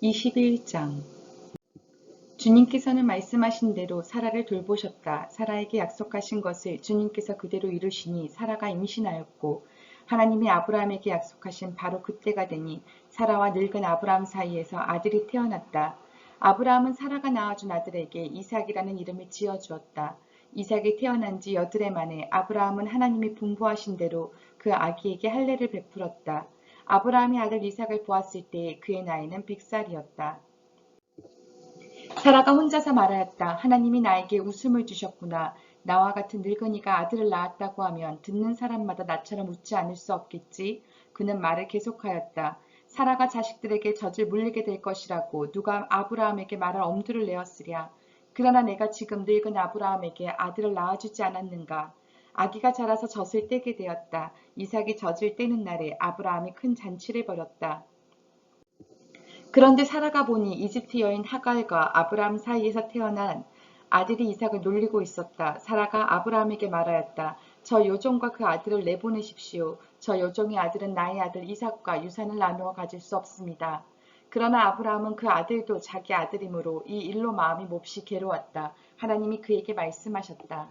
21장 주님께서는 말씀하신 대로 사라를 돌보셨다. 사라에게 약속하신 것을 주님께서 그대로 이루시니 사라가 임신하였고 하나님이 아브라함에게 약속하신 바로 그때가 되니 사라와 늙은 아브라함 사이에서 아들이 태어났다. 아브라함은 사라가 낳아준 아들에게 이삭이라는 이름을 지어주었다. 이삭이 태어난 지 8해 만에 아브라함은 하나님이 분부하신 대로 그 아기에게 할례를 베풀었다. 아브라함이 아들 이삭을 보았을 때 그의 나이는 100살이었다. 사라가 혼자서 말하였다. 하나님이 나에게 웃음을 주셨구나. 나와 같은 늙은이가 아들을 낳았다고 하면 듣는 사람마다 나처럼 웃지 않을 수 없겠지. 그는 말을 계속하였다. 사라가 자식들에게 젖을 물리게 될 것이라고 누가 아브라함에게 말할 엄두를 내었으랴. 그러나 내가 지금 늙은 아브라함에게 아들을 낳아주지 않았는가. 아기가 자라서 젖을 떼게 되었다. 이삭이 젖을 떼는 날에 아브라함이 큰 잔치를 벌였다. 그런데 사라가 보니 이집트 여인 하갈과 아브라함 사이에서 태어난 아들이 이삭을 놀리고 있었다. 사라가 아브라함에게 말하였다. 저 요종과 그 아들을 내보내십시오. 저 요종의 아들은 나의 아들 이삭과 유산을 나누어 가질 수 없습니다. 그러나 아브라함은 그 아들도 자기 아들이므로 이 일로 마음이 몹시 괴로웠다. 하나님이 그에게 말씀하셨다.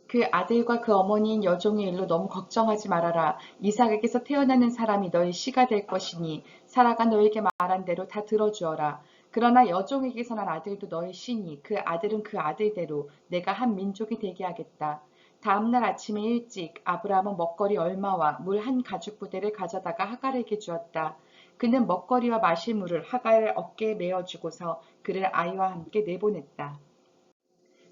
그 아들과 그 어머니인 여종의 일로 너무 걱정하지 말아라. 이삭에게서 태어나는 사람이 너의 씨가 될 것이니 사라가 너에게 말한 대로 다 들어주어라. 그러나 여종에게서 난 아들도 너의 씨니 그 아들은 그 아들대로 내가 한 민족이 되게 하겠다. 다음날 아침에 일찍 아브라함은 먹거리 얼마와 물 한 가죽 부대를 가져다가 하갈에게 주었다. 그는 먹거리와 마실 물을 하갈의 어깨에 메어주고서 그를 아이와 함께 내보냈다.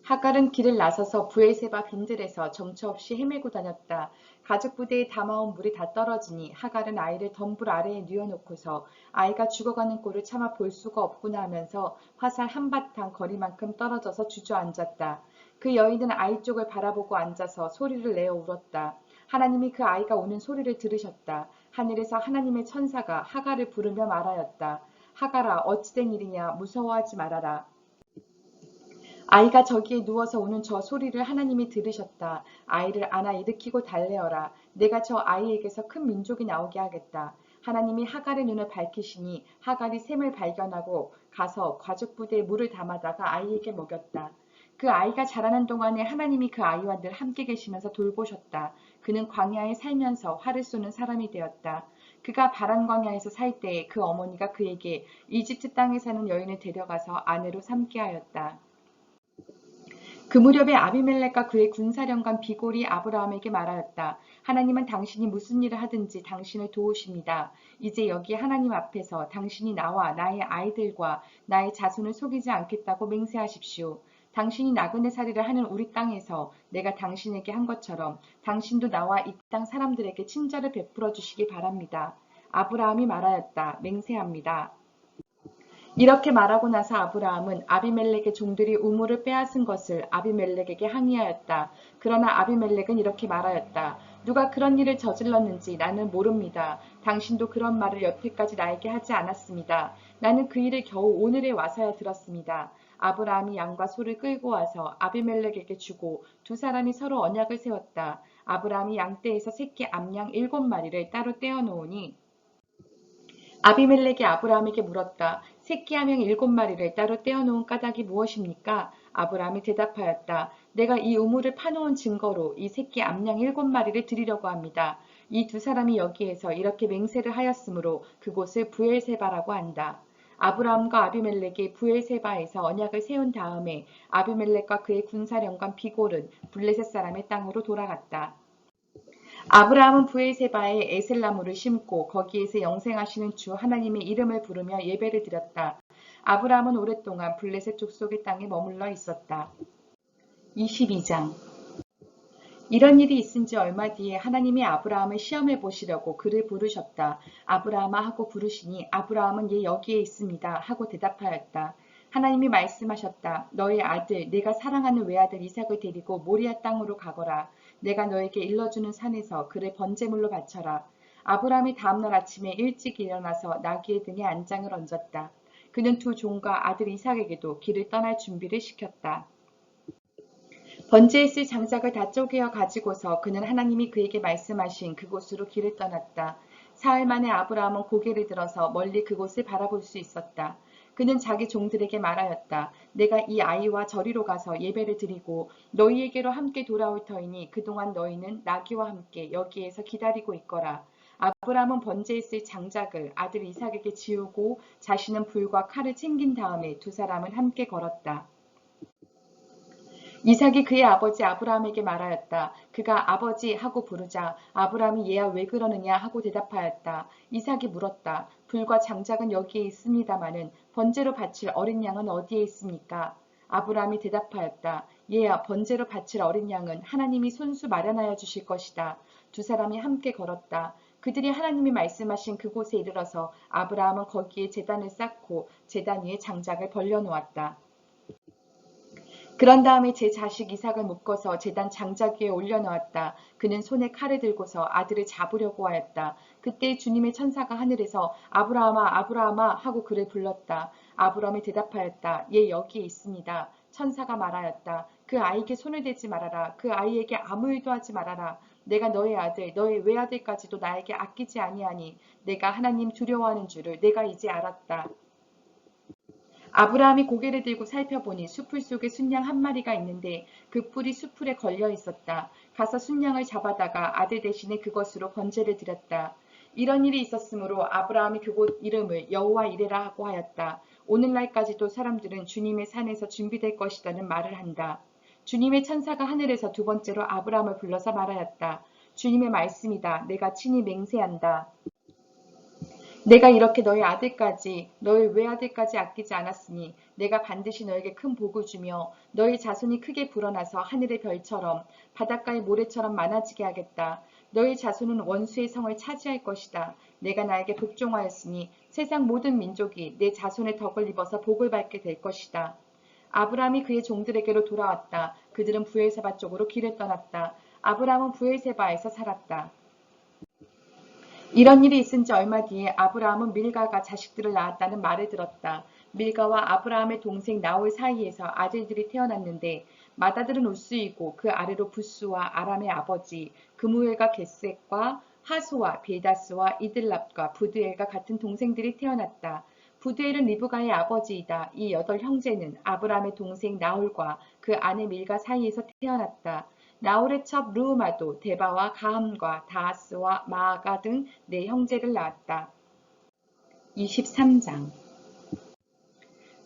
하갈은 길을 나서서 브엘세바 빈들에서 정처 없이 헤매고 다녔다. 가죽 부대에 담아온 물이 다 떨어지니 하갈은 아이를 덤불 아래에 뉘어놓고서 아이가 죽어가는 꼴을 차마 볼 수가 없구나 하면서 화살 한바탕 거리만큼 떨어져서 주저앉았다. 그 여인은 아이 쪽을 바라보고 앉아서 소리를 내어 울었다. 하나님이 그 아이가 우는 소리를 들으셨다. 하늘에서 하나님의 천사가 하갈을 부르며 말하였다. 하갈아, 어찌된 일이냐? 무서워하지 말아라. 아이가 저기에 누워서 우는 저 소리를 하나님이 들으셨다. 아이를 안아 일으키고 달래어라. 내가 저 아이에게서 큰 민족이 나오게 하겠다. 하나님이 하갈의 눈을 밝히시니 하갈이 샘을 발견하고 가서 가죽 부대에 물을 담아다가 아이에게 먹였다. 그 아이가 자라는 동안에 하나님이 그 아이와 늘 함께 계시면서 돌보셨다. 그는 광야에 살면서 활을 쏘는 사람이 되었다. 그가 바란 광야에서 살 때에 그 어머니가 그에게 이집트 땅에 사는 여인을 데려가서 아내로 삼게 하였다. 그 무렵에 아비멜렉과 그의 군사령관 비골이 아브라함에게 말하였다. 하나님은 당신이 무슨 일을 하든지 당신을 도우십니다. 이제 여기 하나님 앞에서 당신이 나와 나의 아이들과 나의 자손을 속이지 않겠다고 맹세하십시오. 당신이 나그네살이를 하는 우리 땅에서 내가 당신에게 한 것처럼 당신도 나와 이 땅 사람들에게 친절을 베풀어 주시기 바랍니다. 아브라함이 말하였다. 맹세합니다. 이렇게 말하고 나서 아브라함은 아비멜렉의 종들이 우물을 빼앗은 것을 아비멜렉에게 항의하였다. 그러나 아비멜렉은 이렇게 말하였다. 누가 그런 일을 저질렀는지 나는 모릅니다. 당신도 그런 말을 여태까지 나에게 하지 않았습니다. 나는 그 일을 겨우 오늘에 와서야 들었습니다. 아브라함이 양과 소를 끌고 와서 아비멜렉에게 주고 두 사람이 서로 언약을 세웠다. 아브라함이 양떼에서 새끼 암양 7마리를 따로 떼어 놓으니 아비멜렉이 아브라함에게 물었다. 새끼 암양 7마리를 따로 떼어놓은 까닭이 무엇입니까? 아브라함이 대답하였다. 내가 이 우물을 파놓은 증거로 이 새끼 암양 7마리를 드리려고 합니다. 이 두 사람이 여기에서 이렇게 맹세를 하였으므로 그곳을 부엘세바라고 한다. 아브라함과 아비멜렉이 부엘세바에서 언약을 세운 다음에 아비멜렉과 그의 군사령관 비골은 블레셋 사람의 땅으로 돌아갔다. 아브라함은 브엘세바에 에셀나무를 심고 거기에서 영생하시는 주 하나님의 이름을 부르며 예배를 드렸다. 아브라함은 오랫동안 블레셋 족속의 땅에 머물러 있었다. 22장 이런 일이 있은 지 얼마 뒤에 하나님이 아브라함을 시험해 보시려고 그를 부르셨다. 아브라함아 하고 부르시니 아브라함은 예 여기에 있습니다 하고 대답하였다. 하나님이 말씀하셨다. 너의 아들 내가 사랑하는 외아들 이삭을 데리고 모리아 땅으로 가거라. 내가 너에게 일러주는 산에서 그를 번제물로 바쳐라. 아브라함이 다음날 아침에 일찍 일어나서 나귀의 등에 안장을 얹었다. 그는 두 종과 아들 이삭에게도 길을 떠날 준비를 시켰다. 번제에 쓸 장작을 다 쪼개어 가지고서 그는 하나님이 그에게 말씀하신 그곳으로 길을 떠났다. 사흘 만에 아브라함은 고개를 들어서 멀리 그곳을 바라볼 수 있었다. 그는 자기 종들에게 말하였다. 내가 이 아이와 저리로 가서 예배를 드리고 너희에게로 함께 돌아올 터이니 그동안 너희는 나귀와 함께 여기에서 기다리고 있거라. 아브라함은 번제에 쓸 장작을 아들 이삭에게 지우고 자신은 불과 칼을 챙긴 다음에 두 사람은 함께 걸었다. 이삭이 그의 아버지 아브라함에게 말하였다. 그가 아버지 하고 부르자 아브라함이 얘야 왜 그러느냐 하고 대답하였다. 이삭이 물었다. 불과 장작은 여기에 있습니다마는 번제로 바칠 어린 양은 어디에 있습니까? 아브라함이 대답하였다. 얘야 번제로 바칠 어린 양은 하나님이 손수 마련하여 주실 것이다. 두 사람이 함께 걸었다. 그들이 하나님이 말씀하신 그곳에 이르러서 아브라함은 거기에 제단을 쌓고 제단 위에 장작을 벌려놓았다. 그런 다음에 제 자식 이삭을 묶어서 제단 장작 위에 올려놓았다. 그는 손에 칼을 들고서 아들을 잡으려고 하였다. 그때 주님의 천사가 하늘에서 아브라함아 아브라함아 하고 그를 불렀다. 아브라함이 대답하였다. 예 여기에 있습니다. 천사가 말하였다. 그 아이에게 손을 대지 말아라. 그 아이에게 아무 일도 하지 말아라. 내가 너의 아들 너의 외아들까지도 나에게 아끼지 아니하니 내가 하나님 두려워하는 줄을 내가 이제 알았다. 아브라함이 고개를 들고 살펴보니 숲풀 속에 순양 한 마리가 있는데 그 뿔이 숲풀에 걸려 있었다. 가서 순양을 잡아다가 아들 대신에 그것으로 번제를 드렸다. 이런 일이 있었으므로 아브라함이 그곳 이름을 여호와 이레라 하고 하였다. 오늘날까지도 사람들은 주님의 산에서 준비될 것이라는 말을 한다. 주님의 천사가 하늘에서 두 번째로 아브라함을 불러서 말하였다. 주님의 말씀이다. 내가 친히 맹세한다. 내가 이렇게 너희 아들까지 너희 외아들까지 아끼지 않았으니 내가 반드시 너에게 큰 복을 주며 너희 자손이 크게 불어나서 하늘의 별처럼 바닷가의 모래처럼 많아지게 하겠다. 너희 자손은 원수의 성을 차지할 것이다. 내가 나에게 복종하였으니 세상 모든 민족이 내 자손의 덕을 입어서 복을 받게 될 것이다. 아브라함이 그의 종들에게로 돌아왔다. 그들은 부엘세바 쪽으로 길을 떠났다. 아브라함은 부엘세바에서 살았다. 이런 일이 있은 지 얼마 뒤에 아브라함은 밀가가 자식들을 낳았다는 말을 들었다. 밀가와 아브라함의 동생 나홀 사이에서 아들들이 태어났는데 맏아들은 우스이고 그 아래로 부스와 아람의 아버지 그무엘과 겟셋과 하소와 빌다스와 이들랍과 부드엘과 같은 동생들이 태어났다. 부드엘은 리브가의 아버지이다. 이 8형제는 아브라함의 동생 나홀과 그 아내 밀가 사이에서 태어났다. 나홀의 첩 르우마도 데바와 가함과 다하스와 마아가 등 4형제를 낳았다. 23장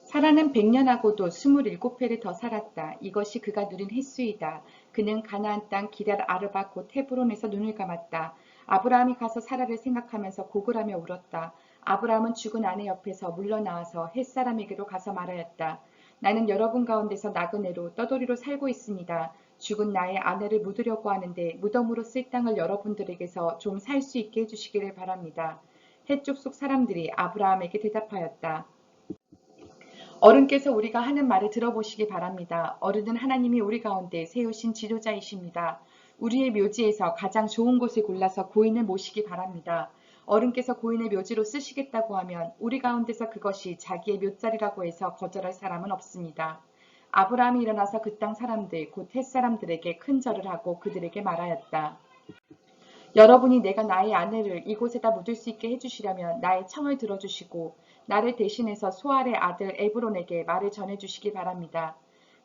사라는 100년하고도 27회를 더 살았다. 이것이 그가 누린 횟수이다. 그는 가나안 땅 기럇 아르바 곧 헤브론에서 눈을 감았다. 아브라함이 가서 사라를 생각하면서 고글하며 울었다. 아브라함은 죽은 아내 옆에서 물러나와서 햇사람에게로 가서 말하였다. 나는 여러분 가운데서 나그네로 떠돌이로 살고 있습니다. 죽은 나의 아내를 묻으려고 하는데 무덤으로 쓸 땅을 여러분들에게서 좀 살 수 있게 해주시기를 바랍니다. 헷 족속 사람들이 아브라함에게 대답하였다. 어른께서 우리가 하는 말을 들어보시기 바랍니다. 어른은 하나님이 우리 가운데 세우신 지도자이십니다. 우리의 묘지에서 가장 좋은 곳을 골라서 고인을 모시기 바랍니다. 어른께서 고인을 묘지로 쓰시겠다고 하면 우리 가운데서 그것이 자기의 묘자리라고 해서 거절할 사람은 없습니다. 아브라함이 일어나서 그 땅 사람들 곧 햇사람들에게 큰 절을 하고 그들에게 말하였다. 여러분이 내가 나의 아내를 이곳에다 묻을 수 있게 해주시려면 나의 청을 들어주시고 나를 대신해서 소알의 아들 에브론에게 말을 전해주시기 바랍니다.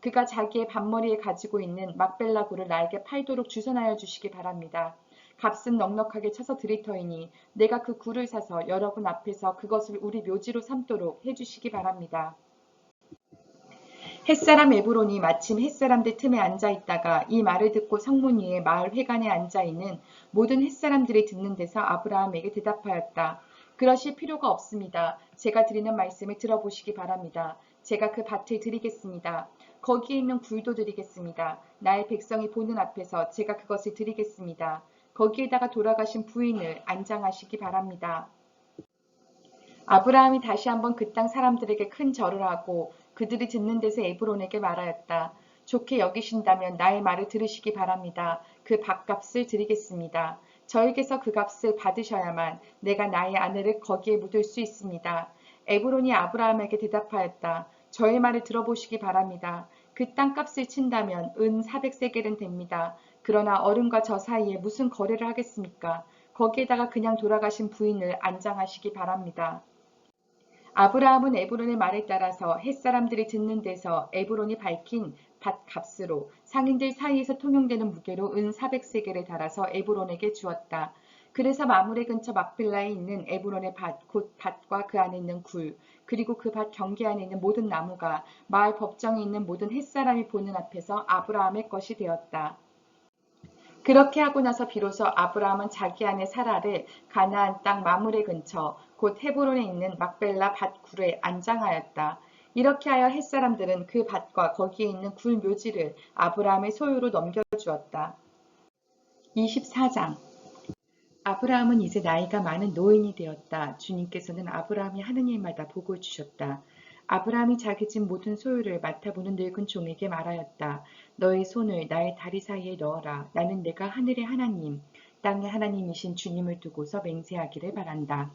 그가 자기의 반머리에 가지고 있는 막벨라 굴을 나에게 팔도록 주선하여 주시기 바랍니다. 값은 넉넉하게 쳐서 드릴 터이니 내가 그 굴을 사서 여러분 앞에서 그것을 우리 묘지로 삼도록 해주시기 바랍니다. 햇사람 에브론이 마침 햇사람들 틈에 앉아있다가 이 말을 듣고 성문 위에 마을 회관에 앉아있는 모든 햇사람들이 듣는 데서 아브라함에게 대답하였다. 그러실 필요가 없습니다. 제가 드리는 말씀을 들어보시기 바랍니다. 제가 그 밭을 드리겠습니다. 거기에 있는 굴도 드리겠습니다. 나의 백성이 보는 앞에서 제가 그것을 드리겠습니다. 거기에다가 돌아가신 부인을 안장하시기 바랍니다. 아브라함이 다시 한번 그 땅 사람들에게 큰 절을 하고 그들이 듣는 데서 에브론에게 말하였다. 좋게 여기신다면 나의 말을 들으시기 바랍니다. 그 밭값을 드리겠습니다. 저에게서 그 값을 받으셔야만 내가 나의 아내를 거기에 묻을 수 있습니다. 에브론이 아브라함에게 대답하였다. 저의 말을 들어보시기 바랍니다. 그 땅값을 친다면 은 400세겔은 됩니다. 그러나 어른과 저 사이에 무슨 거래를 하겠습니까? 거기에다가 그냥 돌아가신 부인을 안장하시기 바랍니다. 아브라함은 에브론의 말에 따라서 햇사람들이 듣는 데서 에브론이 밝힌 밭 값으로 상인들 사이에서 통용되는 무게로 은 400세겔을 달아서 에브론에게 주었다. 그래서 마므레 근처 막빌라에 있는 에브론의 밭, 곧 밭과 그 안에 있는 굴, 그리고 그 밭 경계 안에 있는 모든 나무가 마을 법정에 있는 모든 햇사람이 보는 앞에서 아브라함의 것이 되었다. 그렇게 하고 나서 비로소 아브라함은 자기 아내 사라를 가나안 땅 마므레 근처 곧 헤브론에 있는 막벨라 밭 굴에 안장하였다. 이렇게 하여 햇사람들은 그 밭과 거기에 있는 굴 묘지를 아브라함의 소유로 넘겨주었다. 24장. 아브라함은 이제 나이가 많은 노인이 되었다. 주님께서는 아브라함이 하는 일마다 복을 주셨다. 아브라함이 자기 집 모든 소유를 맡아보는 늙은 종에게 말하였다. 너의 손을 나의 다리 사이에 넣어라. 나는 내가 하늘의 하나님, 땅의 하나님이신 주님을 두고서 맹세하기를 바란다.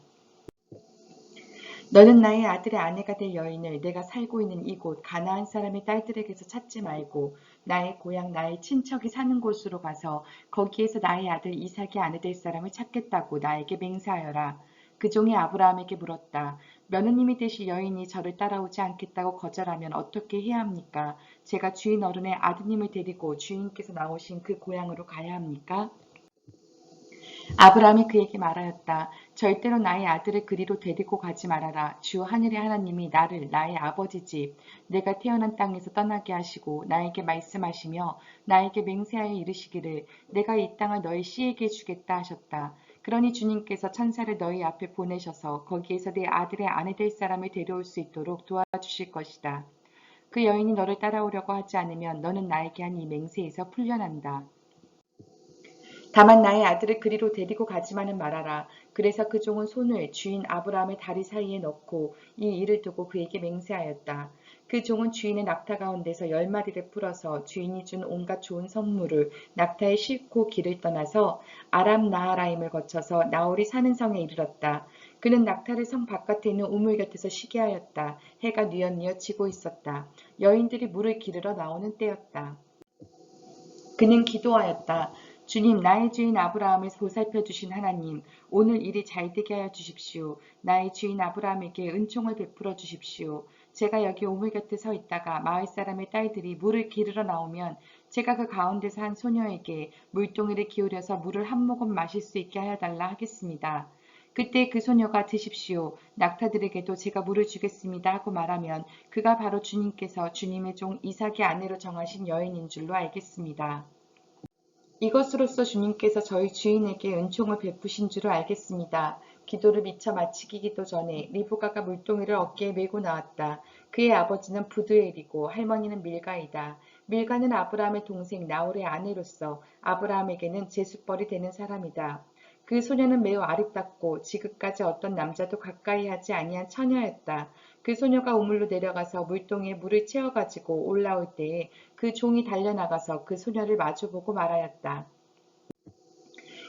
너는 나의 아들의 아내가 될 여인을 내가 살고 있는 이곳 가나안 사람의 딸들에게서 찾지 말고 나의 고향 나의 친척이 사는 곳으로 가서 거기에서 나의 아들 이삭의 아내 될 사람을 찾겠다고 나에게 맹세하여라. 그 종이 아브라함에게 물었다. 며느님이 되실 여인이 저를 따라오지 않겠다고 거절하면 어떻게 해야 합니까? 제가 주인 어른의 아드님을 데리고 주인께서 나오신 그 고향으로 가야 합니까? 아브라함이 그에게 말하였다. 절대로 나의 아들을 그리로 데리고 가지 말아라. 주 하늘의 하나님이 나를 나의 아버지 집, 내가 태어난 땅에서 떠나게 하시고 나에게 말씀하시며 나에게 맹세하여 이르시기를 내가 이 땅을 너희 씨에게 주겠다 하셨다. 그러니 주님께서 천사를 너희 앞에 보내셔서 거기에서 내 아들의 아내 될 사람을 데려올 수 있도록 도와주실 것이다. 그 여인이 너를 따라오려고 하지 않으면 너는 나에게 한 이 맹세에서 풀려난다. 다만 나의 아들을 그리로 데리고 가지만은 말아라. 그래서 그 종은 손을 주인 아브라함의 다리 사이에 넣고 이 일을 두고 그에게 맹세하였다. 그 종은 주인의 낙타 가운데서 10마리를 풀어서 주인이 준 온갖 좋은 선물을 낙타에 싣고 길을 떠나서 아람 나하라임을 거쳐서 나홀이 사는 성에 이르렀다. 그는 낙타를 성 바깥에 있는 우물 곁에서 쉬게 하였다. 해가 뉘엿뉘엿 지고 있었다. 여인들이 물을 기르러 나오는 때였다. 그는 기도하였다. 주님, 나의 주인 아브라함을 보살펴 주신 하나님, 오늘 일이 잘되게 하여 주십시오. 나의 주인 아브라함에게 은총을 베풀어 주십시오. 제가 여기 우물 곁에 서 있다가 마을 사람의 딸들이 물을 기르러 나오면 제가 그 가운데서 한 소녀에게 물동이를 기울여서 물을 한 모금 마실 수 있게 하여 달라 하겠습니다. 그때 그 소녀가 드십시오. 낙타들에게도 제가 물을 주겠습니다 하고 말하면 그가 바로 주님께서 주님의 종 이삭의 아내로 정하신 여인인 줄로 알겠습니다. 이것으로써 주님께서 저희 주인에게 은총을 베푸신 줄을 알겠습니다. 기도를 미처 마치기도 전에 리브가가 물동이를 어깨에 메고 나왔다. 그의 아버지는 부드엘이고 할머니는 밀가이다. 밀가는 아브라함의 동생 나홀의 아내로서 아브라함에게는 제숫벌이 되는 사람이다. 그 소녀는 매우 아름답고 지금까지 어떤 남자도 가까이 하지 아니한 처녀였다. 그 소녀가 우물로 내려가서 물동이에 물을 채워가지고 올라올 때에 그 종이 달려나가서 그 소녀를 마주보고 말하였다.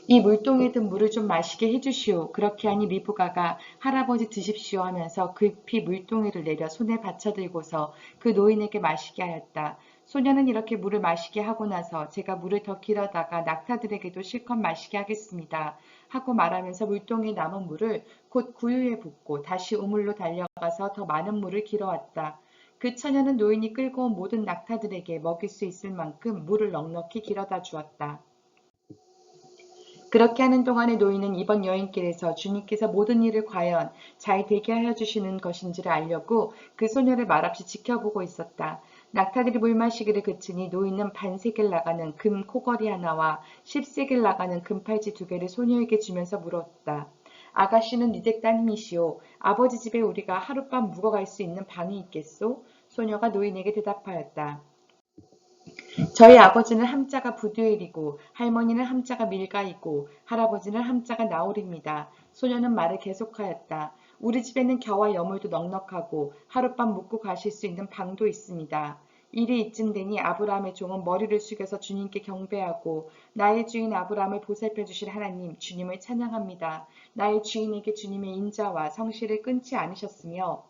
이 물동이에 든 물을 좀 마시게 해주시오. 그렇게 하니 리브가가 할아버지 드십시오 하면서 급히 물동이를 내려 손에 받쳐들고서 그 노인에게 마시게 하였다. 소녀는 이렇게 물을 마시게 하고 나서 제가 물을 더 길어다가 낙타들에게도 실컷 마시게 하겠습니다. 하고 말하면서 물동이에 남은 물을 곧 구유에 붓고 다시 우물로 달려가서 더 많은 물을 길어왔다. 그 처녀는 노인이 끌고 온 모든 낙타들에게 먹일 수 있을 만큼 물을 넉넉히 길어다 주었다. 그렇게 하는 동안에 노인은 이번 여행길에서 주님께서 모든 일을 과연 잘 되게 하여 주시는 것인지를 알려고 그 소녀를 말없이 지켜보고 있었다. 낙타들이 물 마시기를 그치니 노인은 반세겔 나가는 금 코걸이 하나와 10세겔 나가는 금팔찌 2개를 소녀에게 주면서 물었다. 아가씨는 니댁 따님이시오. 아버지 집에 우리가 하룻밤 묵어갈 수 있는 방이 있겠소? 소녀가 노인에게 대답하였다. 저희 아버지는 함자가 부두엘이고 할머니는 함자가 밀가이고 할아버지는 함자가 나홀입니다. 소녀는 말을 계속하였다. 우리 집에는 겨와 여물도 넉넉하고 하룻밤 묵고 가실 수 있는 방도 있습니다. 일이 이쯤 되니 아브라함의 종은 머리를 숙여서 주님께 경배하고 나의 주인 아브라함을 보살펴 주실 하나님 주님을 찬양합니다. 나의 주인에게 주님의 인자와 성실을 끊지 않으셨으며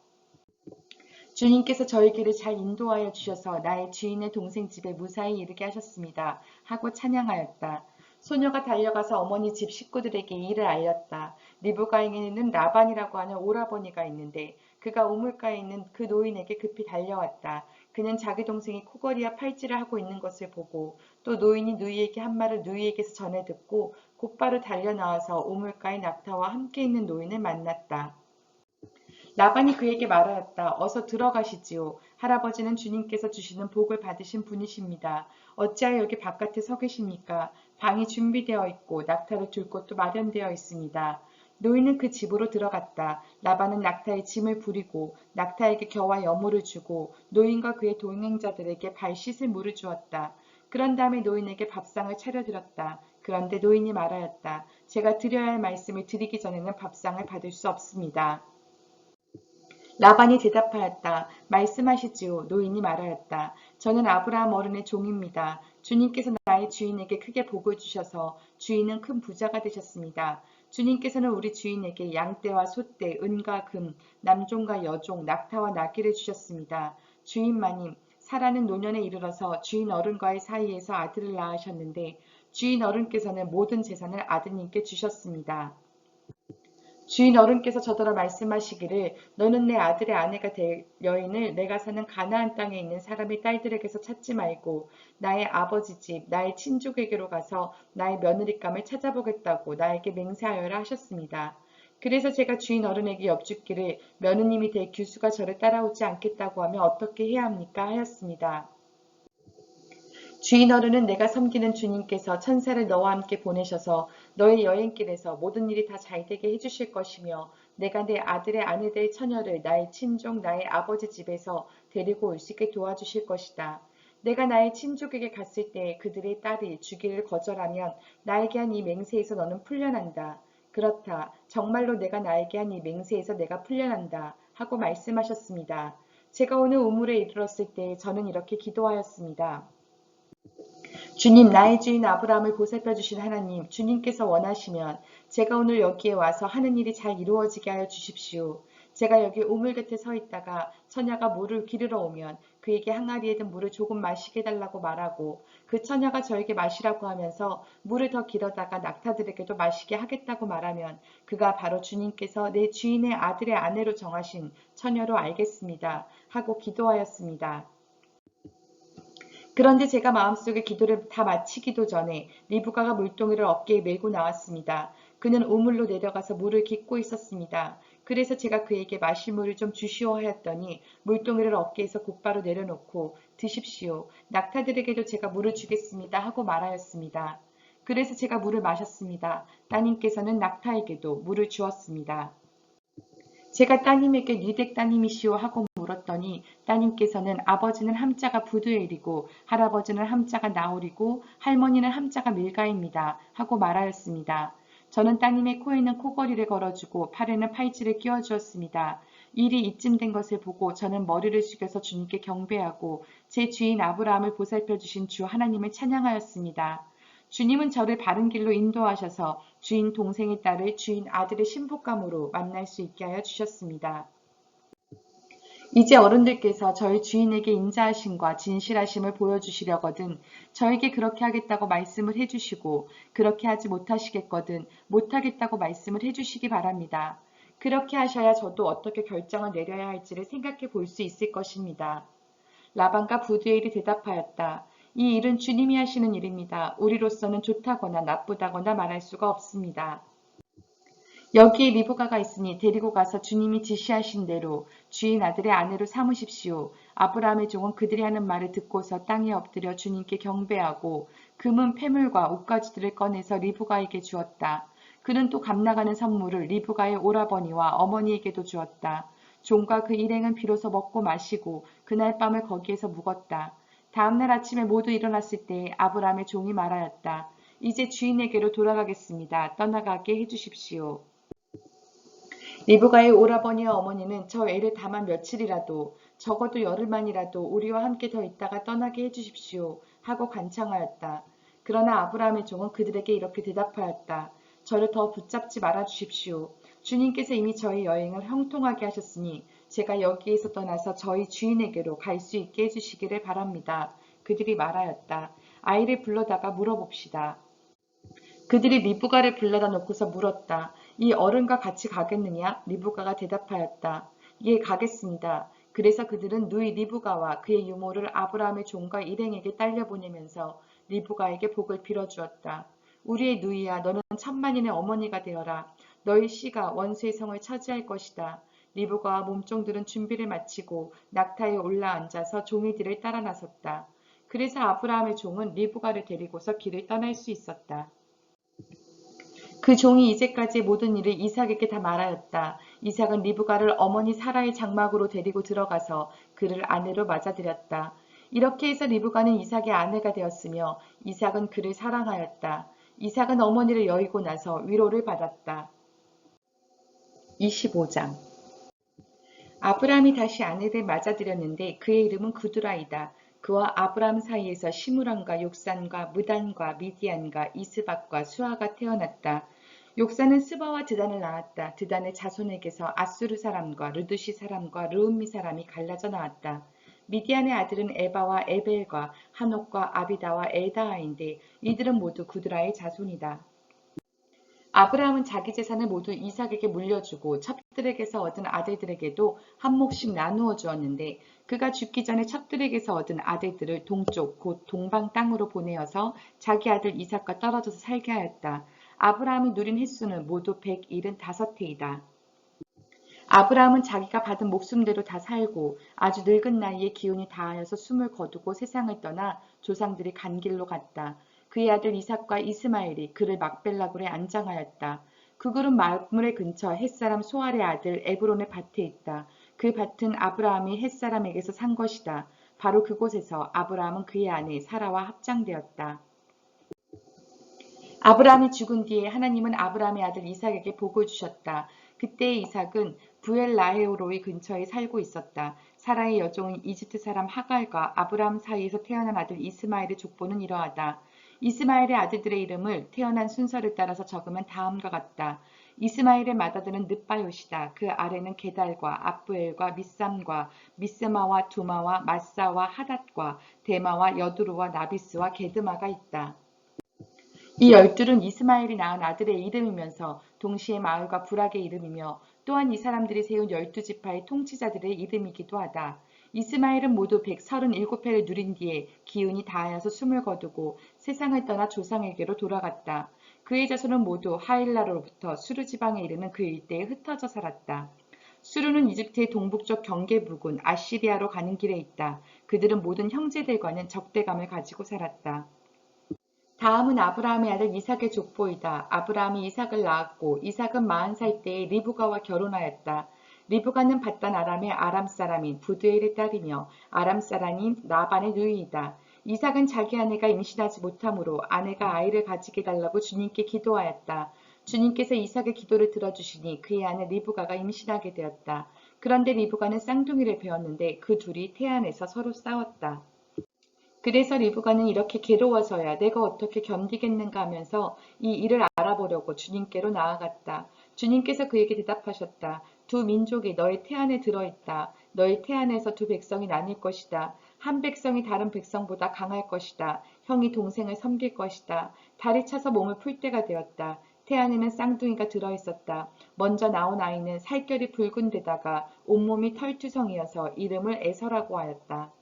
주님께서 저희 길을 잘 인도하여 주셔서 나의 주인의 동생 집에 무사히 이르게 하셨습니다. 하고 찬양하였다. 소녀가 달려가서 어머니 집 식구들에게 이 일을 알렸다. 리브가에게는 라반이라고 하는 오라버니가 있는데 그가 우물가에 있는 그 노인에게 급히 달려왔다. 그는 자기 동생이 코걸이와 팔찌를 하고 있는 것을 보고 또 노인이 누이에게 한 말을 누이에게서 전해 듣고 곧바로 달려나와서 우물가의 낙타와 함께 있는 노인을 만났다. 라반이 그에게 말하였다. 어서 들어가시지요. 할아버지는 주님께서 주시는 복을 받으신 분이십니다. 어찌하여 여기 바깥에 서 계십니까? 방이 준비되어 있고 낙타를 둘 곳도 마련되어 있습니다. 노인은 그 집으로 들어갔다. 라반은 낙타의 짐을 부리고 낙타에게 겨와 여물을 주고 노인과 그의 동행자들에게 발 씻을 물을 주었다. 그런 다음에 노인에게 밥상을 차려드렸다. 그런데 노인이 말하였다. 제가 드려야 할 말씀을 드리기 전에는 밥상을 받을 수 없습니다. 라반이 대답하였다. 말씀하시지요. 노인이 말하였다. 저는 아브라함 어른의 종입니다. 주님께서 나의 주인에게 크게 복을 주셔서 주인은 큰 부자가 되셨습니다. 주님께서는 우리 주인에게 양떼와 소떼, 은과 금, 남종과 여종, 낙타와 나귀를 주셨습니다. 주인 마님, 사라는 노년에 이르러서 주인 어른과의 사이에서 아들을 낳으셨는데 주인 어른께서는 모든 재산을 아드님께 주셨습니다. 주인 어른께서 저더러 말씀하시기를 너는 내 아들의 아내가 될 여인을 내가 사는 가나안 땅에 있는 사람의 딸들에게서 찾지 말고 나의 아버지 집 나의 친족에게로 가서 나의 며느리감을 찾아보겠다고 나에게 맹세하여라 하셨습니다. 그래서 제가 주인 어른에게 엽죽기를 며느님이 될 규수가 저를 따라오지 않겠다고 하면 어떻게 해야 합니까 하였습니다. 주인 어른은 내가 섬기는 주님께서 천사를 너와 함께 보내셔서 너의 여행길에서 모든 일이 다 잘되게 해주실 것이며 내가 내 아들의 아내 될 처녀를 나의 친족 나의 아버지 집에서 데리고 올 수 있게 도와주실 것이다. 내가 나의 친족에게 갔을 때 그들의 딸이 주기를 거절하면 나에게 한 이 맹세에서 너는 풀려난다. 그렇다. 정말로 내가 나에게 한 이 맹세에서 내가 풀려난다. 하고 말씀하셨습니다. 제가 오늘 우물에 이르렀을 때 저는 이렇게 기도하였습니다. 주님, 나의 주인 아브라함을 보살펴 주신 하나님, 주님께서 원하시면 제가 오늘 여기에 와서 하는 일이 잘 이루어지게 하여 주십시오. 제가 여기 우물 곁에 서 있다가 처녀가 물을 기르러 오면 그에게 항아리에 든 물을 조금 마시게 해달라고 말하고 그 처녀가 저에게 마시라고 하면서 물을 더 길어다가 낙타들에게도 마시게 하겠다고 말하면 그가 바로 주님께서 내 주인의 아들의 아내로 정하신 처녀로 알겠습니다. 하고 기도하였습니다. 그런데 제가 마음속에 기도를 다 마치기도 전에 리브가가 물동이를 어깨에 메고 나왔습니다. 그는 우물로 내려가서 물을 깃고 있었습니다. 그래서 제가 그에게 마실 물을 좀 주시오 하였더니 물동이를 어깨에서 곧바로 내려놓고 드십시오. 낙타들에게도 제가 물을 주겠습니다 하고 말하였습니다. 그래서 제가 물을 마셨습니다. 따님께서는 낙타에게도 물을 주었습니다. 제가 따님에게 니댁 따님이시오 하고 물었더니 따님께서는 아버지는 함자가 부두엘이고 할아버지는 함자가 나홀이고 할머니는 함자가 밀가입니다 하고 말하였습니다. 저는 따님의 코에는 코걸이를 걸어주고 팔에는 팔찌를 끼워주었습니다. 일이 이쯤 된 것을 보고 저는 머리를 숙여서 주님께 경배하고 제 주인 아브라함을 보살펴 주신 주 하나님을 찬양하였습니다. 주님은 저를 바른 길로 인도하셔서 주인 동생의 딸을 주인 아들의 신부감으로 만날 수 있게 하여 주셨습니다. 이제 어른들께서 저희 주인에게 인자하심과 진실하심을 보여주시려거든 저에게 그렇게 하겠다고 말씀을 해주시고 그렇게 하지 못하시겠거든 못하겠다고 말씀을 해주시기 바랍니다. 그렇게 하셔야 저도 어떻게 결정을 내려야 할지를 생각해 볼 수 있을 것입니다. 라반과 부두엘이 대답하였다. 이 일은 주님이 하시는 일입니다. 우리로서는 좋다거나 나쁘다거나 말할 수가 없습니다. 여기에 리브가가 있으니 데리고 가서 주님이 지시하신 대로 주인 아들의 아내로 삼으십시오. 아브라함의 종은 그들이 하는 말을 듣고서 땅에 엎드려 주님께 경배하고 금은 패물과 옷가지들을 꺼내서 리브가에게 주었다. 그는 또 값나가는 선물을 리브가의 오라버니와 어머니에게도 주었다. 종과 그 일행은 비로소 먹고 마시고 그날 밤을 거기에서 묵었다. 다음날 아침에 모두 일어났을 때 아브라함의 종이 말하였다. 이제 주인에게로 돌아가겠습니다. 떠나가게 해주십시오. 리브가의 오라버니와 어머니는 저 애를 다만 며칠이라도 적어도 열흘만이라도 우리와 함께 더 있다가 떠나게 해주십시오 하고 간청하였다. 그러나 아브라함의 종은 그들에게 이렇게 대답하였다. 저를 더 붙잡지 말아 주십시오. 주님께서 이미 저희 여행을 형통하게 하셨으니 제가 여기에서 떠나서 저희 주인에게로 갈 수 있게 해주시기를 바랍니다. 그들이 말하였다. 아이를 불러다가 물어봅시다. 그들이 리브가를 불러다 놓고서 물었다. 이 어른과 같이 가겠느냐? 리브가가 대답하였다. 예, 가겠습니다. 그래서 그들은 누이 리브가와 그의 유모를 아브라함의 종과 일행에게 딸려보내면서 리브가에게 복을 빌어주었다. 우리의 누이야, 너는 천만인의 어머니가 되어라. 너희 씨가 원수의 성을 차지할 것이다. 리브가와 몸종들은 준비를 마치고 낙타에 올라앉아서 종의 뒤를 따라 나섰다. 그래서 아브라함의 종은 리브가를 데리고서 길을 떠날 수 있었다. 그 종이 이제까지의 모든 일을 이삭에게 다 말하였다. 이삭은 리브가를 어머니 사라의 장막으로 데리고 들어가서 그를 아내로 맞아들였다. 이렇게 해서 리브가는 이삭의 아내가 되었으며 이삭은 그를 사랑하였다. 이삭은 어머니를 여의고 나서 위로를 받았다. 25장 아브라함이 다시 아내를 맞아들였는데 그의 이름은 구두라이다. 그와 아브라함 사이에서 시므론과 욕산과 무단과 미디안과 이스박과 수아가 태어났다. 욕산은 스바와 드단을 낳았다. 드단의 자손에게서 아수르 사람과 르두시 사람과 르움미 사람이 갈라져 나왔다. 미디안의 아들은 에바와 에벨과 한옥과 아비다와 엘다하인데 이들은 모두 구드라의 자손이다. 아브라함은 자기 재산을 모두 이삭에게 물려주고 첩들에게서 얻은 아들들에게도 한 몫씩 나누어 주었는데 그가 죽기 전에 첩들에게서 얻은 아들들을 동쪽 곧 동방 땅으로 보내어서 자기 아들 이삭과 떨어져서 살게 하였다. 아브라함이 누린 횟수는 모두 175해이다. 아브라함은 자기가 받은 목숨대로 다 살고 아주 늙은 나이에 기운이 다하여서 숨을 거두고 세상을 떠나 조상들이 간 길로 갔다. 그의 아들 이삭과 이스마엘이 그를 막벨라굴에 안장하였다. 그 굴은 마므레 근처 햇사람 소알의 아들 에브론의 밭에 있다. 그 밭은 아브라함이 햇사람에게서 산 것이다. 바로 그곳에서 아브라함은 그의 아내 사라와 합장되었다. 아브라함이 죽은 뒤에 하나님은 아브라함의 아들 이삭에게 복을 주셨다. 그때 이삭은 부엘라헤로이 근처에 살고 있었다. 사라의 여종인 이집트 사람 하갈과 아브라함 사이에서 태어난 아들 이스마엘의 족보는 이러하다. 이스마엘의 아들들의 이름을 태어난 순서를 따라서 적으면 다음과 같다. 이스마엘의 맏아들은 느바요시다. 그 아래는 게달과 압부엘과 미삼과 미스마와 두마와 마사와 하닷과 데마와 여두루와 나비스와 게드마가 있다. 이 열둘은 이스마엘이 낳은 아들의 이름이면서 동시에 마을과 부락의 이름이며 또한 이 사람들이 세운 12지파의 통치자들의 이름이기도 하다. 이스마엘은 모두 137해를 누린 뒤에 기운이 다하여서 숨을 거두고 세상을 떠나 조상에게로 돌아갔다. 그의 자손은 모두 하일라로부터 수르 지방에 이르는 그 일대에 흩어져 살았다. 수르는 이집트의 동북쪽 경계 부근 아시리아로 가는 길에 있다. 그들은 모든 형제들과는 적대감을 가지고 살았다. 다음은 아브라함의 아들 이삭의 족보이다. 아브라함이 이삭을 낳았고 이삭은 40살 때에 리브가와 결혼하였다. 리브가는 받단 아람의 아람 사람인 부드엘의 딸이며 아람 사람인 라반의 누이이다. 이삭은 자기 아내가 임신하지 못하므로 아내가 아이를 가지게 달라고 주님께 기도하였다. 주님께서 이삭의 기도를 들어주시니 그의 아내 리브가가 임신하게 되었다. 그런데 리브가는 쌍둥이를 배웠는데 그 둘이 태안에서 서로 싸웠다. 그래서 리브가는 이렇게 괴로워서야 내가 어떻게 견디겠는가 하면서 이 일을 알아보려고 주님께로 나아갔다. 주님께서 그에게 대답하셨다. 두 민족이 너의 태안에 들어있다. 너의 태안에서 두 백성이 나뉠 것이다. 한 백성이 다른 백성보다 강할 것이다. 형이 동생을 섬길 것이다. 달이 차서 몸을 풀 때가 되었다. 태안에는 쌍둥이가 들어있었다. 먼저 나온 아이는 살결이 붉은 데다가 온몸이 털투성이어서 이름을 에서라고 하였다.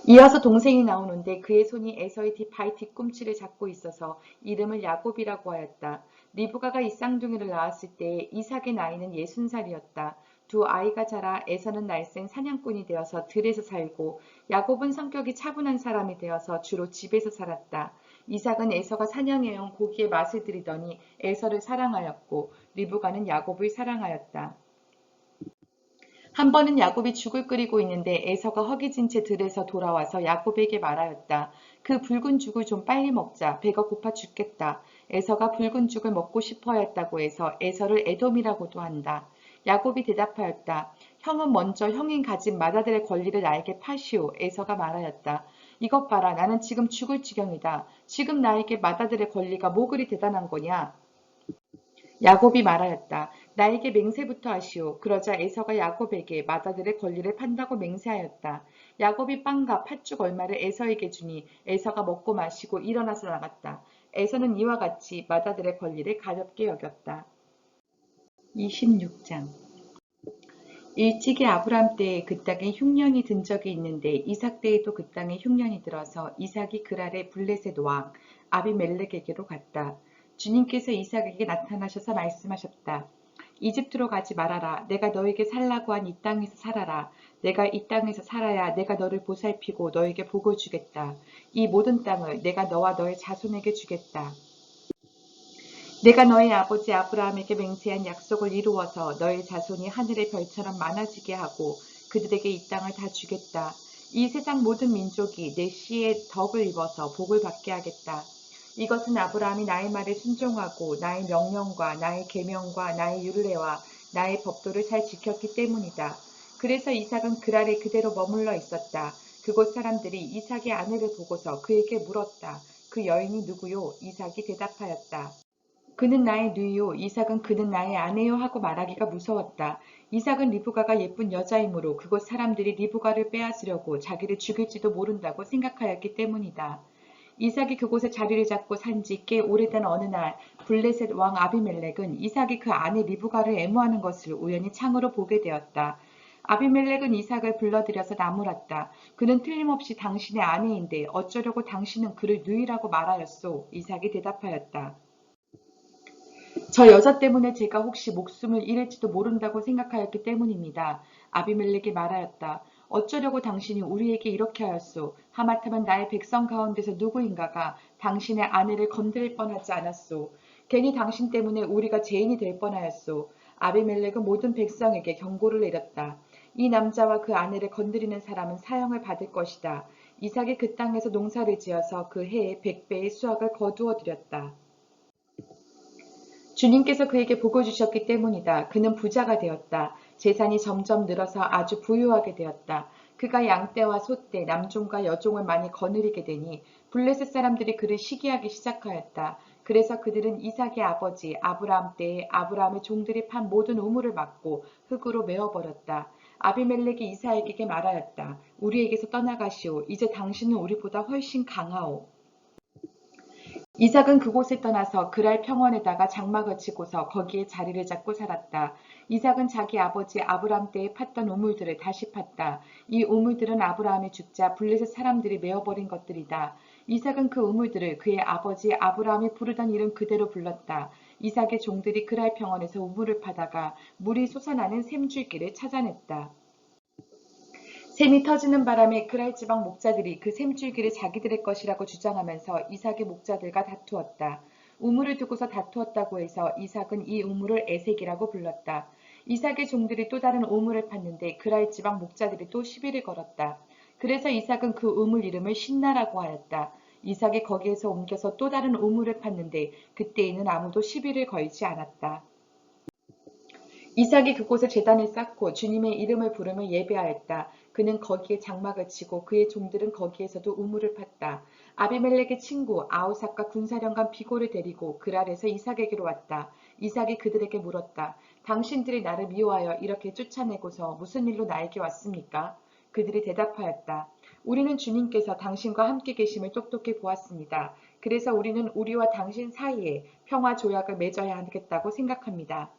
이어서 동생이 나오는데 그의 손이 에서의 발 뒤꿈치를 잡고 있어서 이름을 야곱이라고 하였다. 리브가가 이 쌍둥이를 낳았을 때 이삭의 나이는 60살이었다. 두 아이가 자라 에서는 날쌘 사냥꾼이 되어서 들에서 살고 야곱은 성격이 차분한 사람이 되어서 주로 집에서 살았다. 이삭은 에서가 사냥해온 고기의 맛을 들이더니 에서를 사랑하였고 리브가는 야곱을 사랑하였다. 한 번은 야곱이 죽을 끓이고 있는데 에서가 허기진 채 들에서 돌아와서 야곱에게 말하였다. 그 붉은 죽을 좀 빨리 먹자. 배가 고파 죽겠다. 에서가 붉은 죽을 먹고 싶어 했다고 해서 에서를 에돔이라고도 한다. 야곱이 대답하였다. 형은 먼저 형인 가진 맏아들의 권리를 나에게 파시오. 에서가 말하였다. 이것 봐라. 나는 지금 죽을 지경이다. 지금 나에게 맏아들의 권리가 뭐 그리 대단한 거냐? 야곱이 말하였다. 나에게 맹세부터 하시오. 그러자 에서가 야곱에게 맏아들의 권리를 판다고 맹세하였다. 야곱이 빵과 팥죽 얼마를 에서에게 주니 에서가 먹고 마시고 일어나서 나갔다. 에서는 이와 같이 맏아들의 권리를 가볍게 여겼다. 26장. 일찍이 아브람 때에 그 땅에 흉년이 든 적이 있는데 이삭 때에도 그 땅에 흉년이 들어서 이삭이 그랄의 블레셋 왕 아비멜렉에게로 갔다. 주님께서 이삭에게 나타나셔서 말씀하셨다. 이집트로 가지 말아라. 내가 너에게 살라고 한 이 땅에서 살아라. 내가 이 땅에서 살아야 내가 너를 보살피고 너에게 복을 주겠다. 이 모든 땅을 내가 너와 너의 자손에게 주겠다. 내가 너희 아버지 아브라함에게 맹세한 약속을 이루어서 너희 자손이 하늘의 별처럼 많아지게 하고 그들에게 이 땅을 다 주겠다. 이 세상 모든 민족이 내 씨의 덕을 입어서 복을 받게 하겠다. 이것은 아브라함이 나의 말에 순종하고 나의 명령과 나의 계명과 나의 율례와 나의 법도를 잘 지켰기 때문이다. 그래서 이삭은 그랄에 그대로 머물러 있었다. 그곳 사람들이 이삭의 아내를 보고서 그에게 물었다. 그 여인이 누구요? 이삭이 대답하였다. 그는 나의 누이요 이삭은 그는 나의 아내요 하고 말하기가 무서웠다. 이삭은 리브가가 예쁜 여자이므로 그곳 사람들이 리브가를 빼앗으려고 자기를 죽일지도 모른다고 생각하였기 때문이다. 이삭이 그곳에 자리를 잡고 산 지 꽤 오래된 어느 날 블레셋 왕 아비멜렉은 이삭이 그 아내 리브가를 애무하는 것을 우연히 창으로 보게 되었다. 아비멜렉은 이삭을 불러들여서 나무랐다. 그는 틀림없이 당신의 아내인데 어쩌려고 당신은 그를 누이라고 말하였소? 이삭이 대답하였다. 저 여자 때문에 제가 혹시 목숨을 잃을지도 모른다고 생각하였기 때문입니다. 아비멜렉이 말하였다. 어쩌려고 당신이 우리에게 이렇게 하였소? 하마터면 나의 백성 가운데서 누구인가가 당신의 아내를 건드릴 뻔하지 않았소? 괜히 당신 때문에 우리가 죄인이 될 뻔하였소. 아비멜렉은 모든 백성에게 경고를 내렸다. 이 남자와 그 아내를 건드리는 사람은 사형을 받을 것이다. 이삭이 그 땅에서 농사를 지어서 그 해에 100배의 수확을 거두어 들였다. 주님께서 그에게 복을 주셨기 때문이다. 그는 부자가 되었다. 재산이 점점 늘어서 아주 부유하게 되었다. 그가 양떼와 소떼, 남종과 여종을 많이 거느리게 되니 블레셋 사람들이 그를 시기하기 시작하였다. 그래서 그들은 이삭의 아버지 아브라함 때에 아브라함의 종들이 판 모든 우물을 막고 흙으로 메어버렸다. 아비멜렉이 이삭에게 말하였다. 우리에게서 떠나가시오. 이제 당신은 우리보다 훨씬 강하오. 이삭은 그곳을 떠나서 그랄 평원에다가 장막을 치고서 거기에 자리를 잡고 살았다. 이삭은 자기 아버지 아브람 때에 팠던 우물들을 다시 팠다. 이 우물들은 아브라함이 죽자 블레셋 사람들이 메어버린 것들이다. 이삭은 그 우물들을 그의 아버지 아브라함이 부르던 이름 그대로 불렀다. 이삭의 종들이 그랄 평원에서 우물을 파다가 물이 솟아나는 샘줄기를 찾아냈다. 샘이 터지는 바람에 그랄 지방 목자들이 그 샘줄기를 자기들의 것이라고 주장하면서 이삭의 목자들과 다투었다. 우물을 두고서 다투었다고 해서 이삭은 이 우물을 에색이라고 불렀다. 이삭의 종들이 또 다른 우물을 팠는데 그랄 지방 목자들이 또 시비를 걸었다. 그래서 이삭은 그 우물 이름을 신나라고 하였다. 이삭이 거기에서 옮겨서 또 다른 우물을 팠는데 그때에는 아무도 시비를 걸지 않았다. 이삭이 그곳에 제단을 쌓고 주님의 이름을 부르며 예배하였다. 그는 거기에 장막을 치고 그의 종들은 거기에서도 우물을 팠다. 아비멜렉의 친구 아우삭과 군사령관 비골을 데리고 그랄에서 이삭에게로 왔다. 이삭이 그들에게 물었다. 당신들이 나를 미워하여 이렇게 쫓아내고서 무슨 일로 나에게 왔습니까? 그들이 대답하였다. 우리는 주님께서 당신과 함께 계심을 똑똑히 보았습니다. 그래서 우리는 우리와 당신 사이에 평화 조약을 맺어야 하겠다고 생각합니다.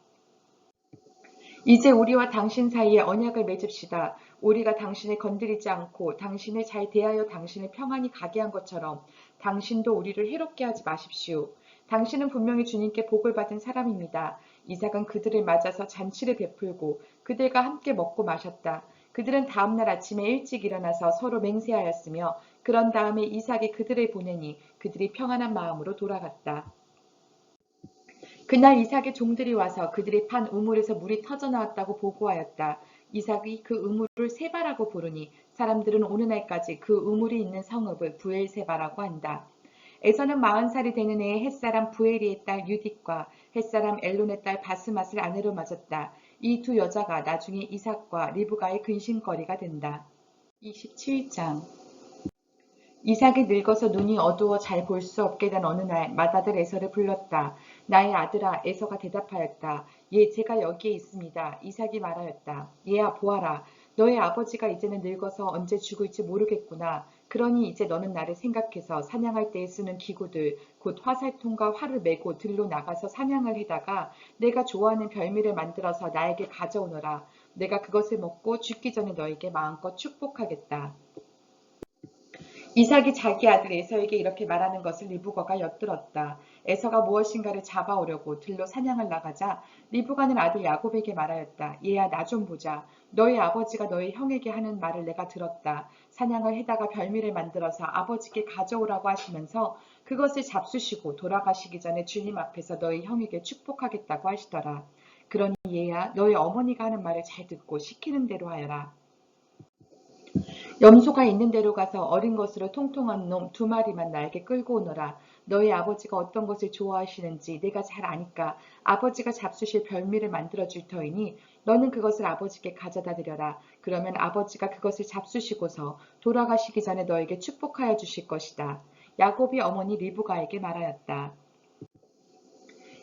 이제 우리와 당신 사이에 언약을 맺읍시다. 우리가 당신을 건드리지 않고 당신을 잘 대하여 당신을 평안히 가게 한 것처럼 당신도 우리를 해롭게 하지 마십시오. 당신은 분명히 주님께 복을 받은 사람입니다. 이삭은 그들을 맞아서 잔치를 베풀고 그들과 함께 먹고 마셨다. 그들은 다음날 아침에 일찍 일어나서 서로 맹세하였으며 그런 다음에 이삭이 그들을 보내니 그들이 평안한 마음으로 돌아갔다. 그날 이삭의 종들이 와서 그들이 판 우물에서 물이 터져나왔다고 보고하였다. 이삭이 그 우물을 세바라고 부르니 사람들은 오늘날까지 그 우물이 있는 성읍을 부엘세바라고 한다. 에서는 40살이 되는 해에 햇사람 부에리의 딸 유딕과 햇사람 엘론의 딸 바스맛을 아내로 맞았다. 이 두 여자가 나중에 이삭과 리브가의 근심거리가 된다. 27장. 이삭이 늙어서 눈이 어두워 잘 볼 수 없게 된 어느 날 맏아들 에서를 불렀다. 나의 아들아. 에서가 대답하였다. 예, 제가 여기에 있습니다. 이삭이 말하였다. 얘야 보아라. 너의 아버지가 이제는 늙어서 언제 죽을지 모르겠구나. 그러니 이제 너는 나를 생각해서 사냥할 때에 쓰는 기구들, 곧 화살통과 활을 메고 들로 나가서 사냥을 해다가 내가 좋아하는 별미를 만들어서 나에게 가져오너라. 내가 그것을 먹고 죽기 전에 너에게 마음껏 축복하겠다. 이삭이 자기 아들 에서에게 이렇게 말하는 것을 리브가가 엿들었다. 에서가 무엇인가를 잡아오려고 들로 사냥을 나가자 리브가는 아들 야곱에게 말하였다. 얘야 나 좀 보자. 너희 아버지가 너희 형에게 하는 말을 내가 들었다. 사냥을 해다가 별미를 만들어서 아버지께 가져오라고 하시면서 그것을 잡수시고 돌아가시기 전에 주님 앞에서 너희 형에게 축복하겠다고 하시더라. 그러니 얘야 너희 어머니가 하는 말을 잘 듣고 시키는 대로 하여라. 염소가 있는 데로 가서 어린 것으로 통통한 놈 2마리만 나에게 끌고 오너라. 너희 아버지가 어떤 것을 좋아하시는지 내가 잘 아니까 아버지가 잡수실 별미를 만들어 줄 터이니 너는 그것을 아버지께 가져다 드려라. 그러면 아버지가 그것을 잡수시고서 돌아가시기 전에 너에게 축복하여 주실 것이다. 야곱이 어머니 리브가에게 말하였다.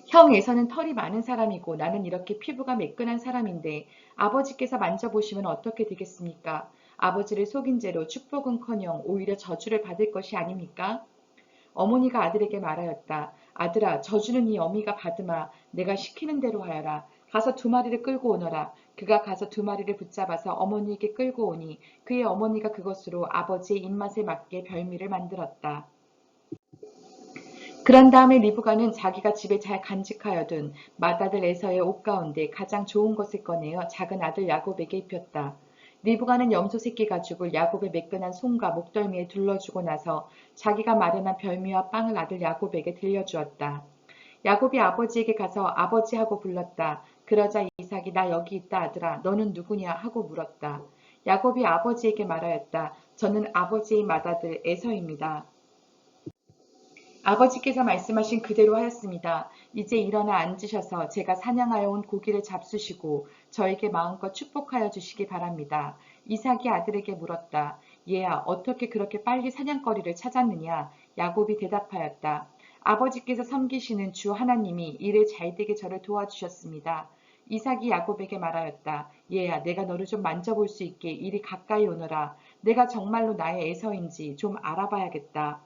형 에서는 털이 많은 사람이고 나는 이렇게 피부가 매끈한 사람인데 아버지께서 만져보시면 어떻게 되겠습니까? 아버지를 속인 죄로 축복은커녕 오히려 저주를 받을 것이 아닙니까? 어머니가 아들에게 말하였다. 아들아, 저주는 이 어미가 받으마. 내가 시키는 대로 하여라. 가서 2마리를 끌고 오너라. 그가 가서 2마리를 붙잡아서 어머니에게 끌고 오니 그의 어머니가 그것으로 아버지의 입맛에 맞게 별미를 만들었다. 그런 다음에 리브가는 자기가 집에 잘 간직하여둔 맏아들 에서의 옷 가운데 가장 좋은 것을 꺼내어 작은 아들 야곱에게 입혔다. 리브가는 염소 새끼 가죽을 야곱의 매끈한 손과 목덜미에 둘러주고 나서 자기가 마련한 별미와 빵을 아들 야곱에게 들려주었다. 야곱이 아버지에게 가서 아버지 하고 불렀다. 그러자 이삭이 나 여기 있다 아들아 너는 누구냐 하고 물었다. 야곱이 아버지에게 말하였다. 저는 아버지의 맏아들 에서입니다. 아버지께서 말씀하신 그대로 하였습니다. 이제 일어나 앉으셔서 제가 사냥하여 온 고기를 잡수시고 저에게 마음껏 축복하여 주시기 바랍니다. 이삭이 아들에게 물었다. 얘야, 어떻게 그렇게 빨리 사냥거리를 찾았느냐? 야곱이 대답하였다. 아버지께서 섬기시는 주 하나님이 일을 잘되게 저를 도와주셨습니다. 이삭이 야곱에게 말하였다. 얘야, 내가 너를 좀 만져볼 수 있게 이리 가까이 오너라. 내가 정말로 나의 에서인지 좀 알아봐야겠다.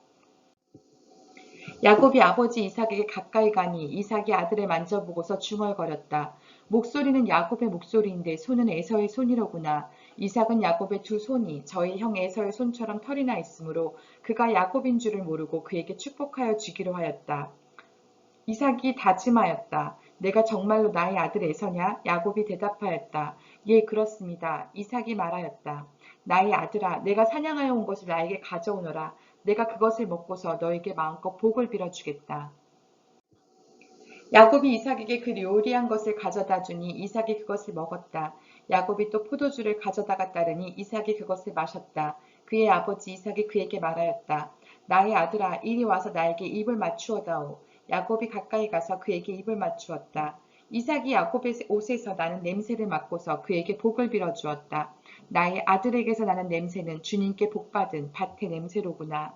야곱이 아버지 이삭에게 가까이 가니 이삭이 아들을 만져보고서 중얼거렸다. 목소리는 야곱의 목소리인데 손은 에서의 손이로구나. 이삭은 야곱의 2손이 저희 형 에서의 손처럼 털이 나 있으므로 그가 야곱인 줄을 모르고 그에게 축복하여 주기로 하였다. 이삭이 다짐하였다. 내가 정말로 나의 아들 에서냐? 야곱이 대답하였다. 예, 그렇습니다. 이삭이 말하였다. 나의 아들아, 내가 사냥하여 온 것을 나에게 가져오너라. 내가 그것을 먹고서 너에게 마음껏 복을 빌어주겠다. 야곱이 이삭에게 그 요리한 것을 가져다 주니 이삭이 그것을 먹었다. 야곱이 또 포도주를 가져다가 따르니 이삭이 그것을 마셨다. 그의 아버지 이삭이 그에게 말하였다. 나의 아들아, 이리 와서 나에게 입을 맞추어다오. 야곱이 가까이 가서 그에게 입을 맞추었다. 이삭이 야곱의 옷에서 나는 냄새를 맡고서 그에게 복을 빌어주었다. 나의 아들에게서 나는 냄새는 주님께 복받은 밭의 냄새로구나.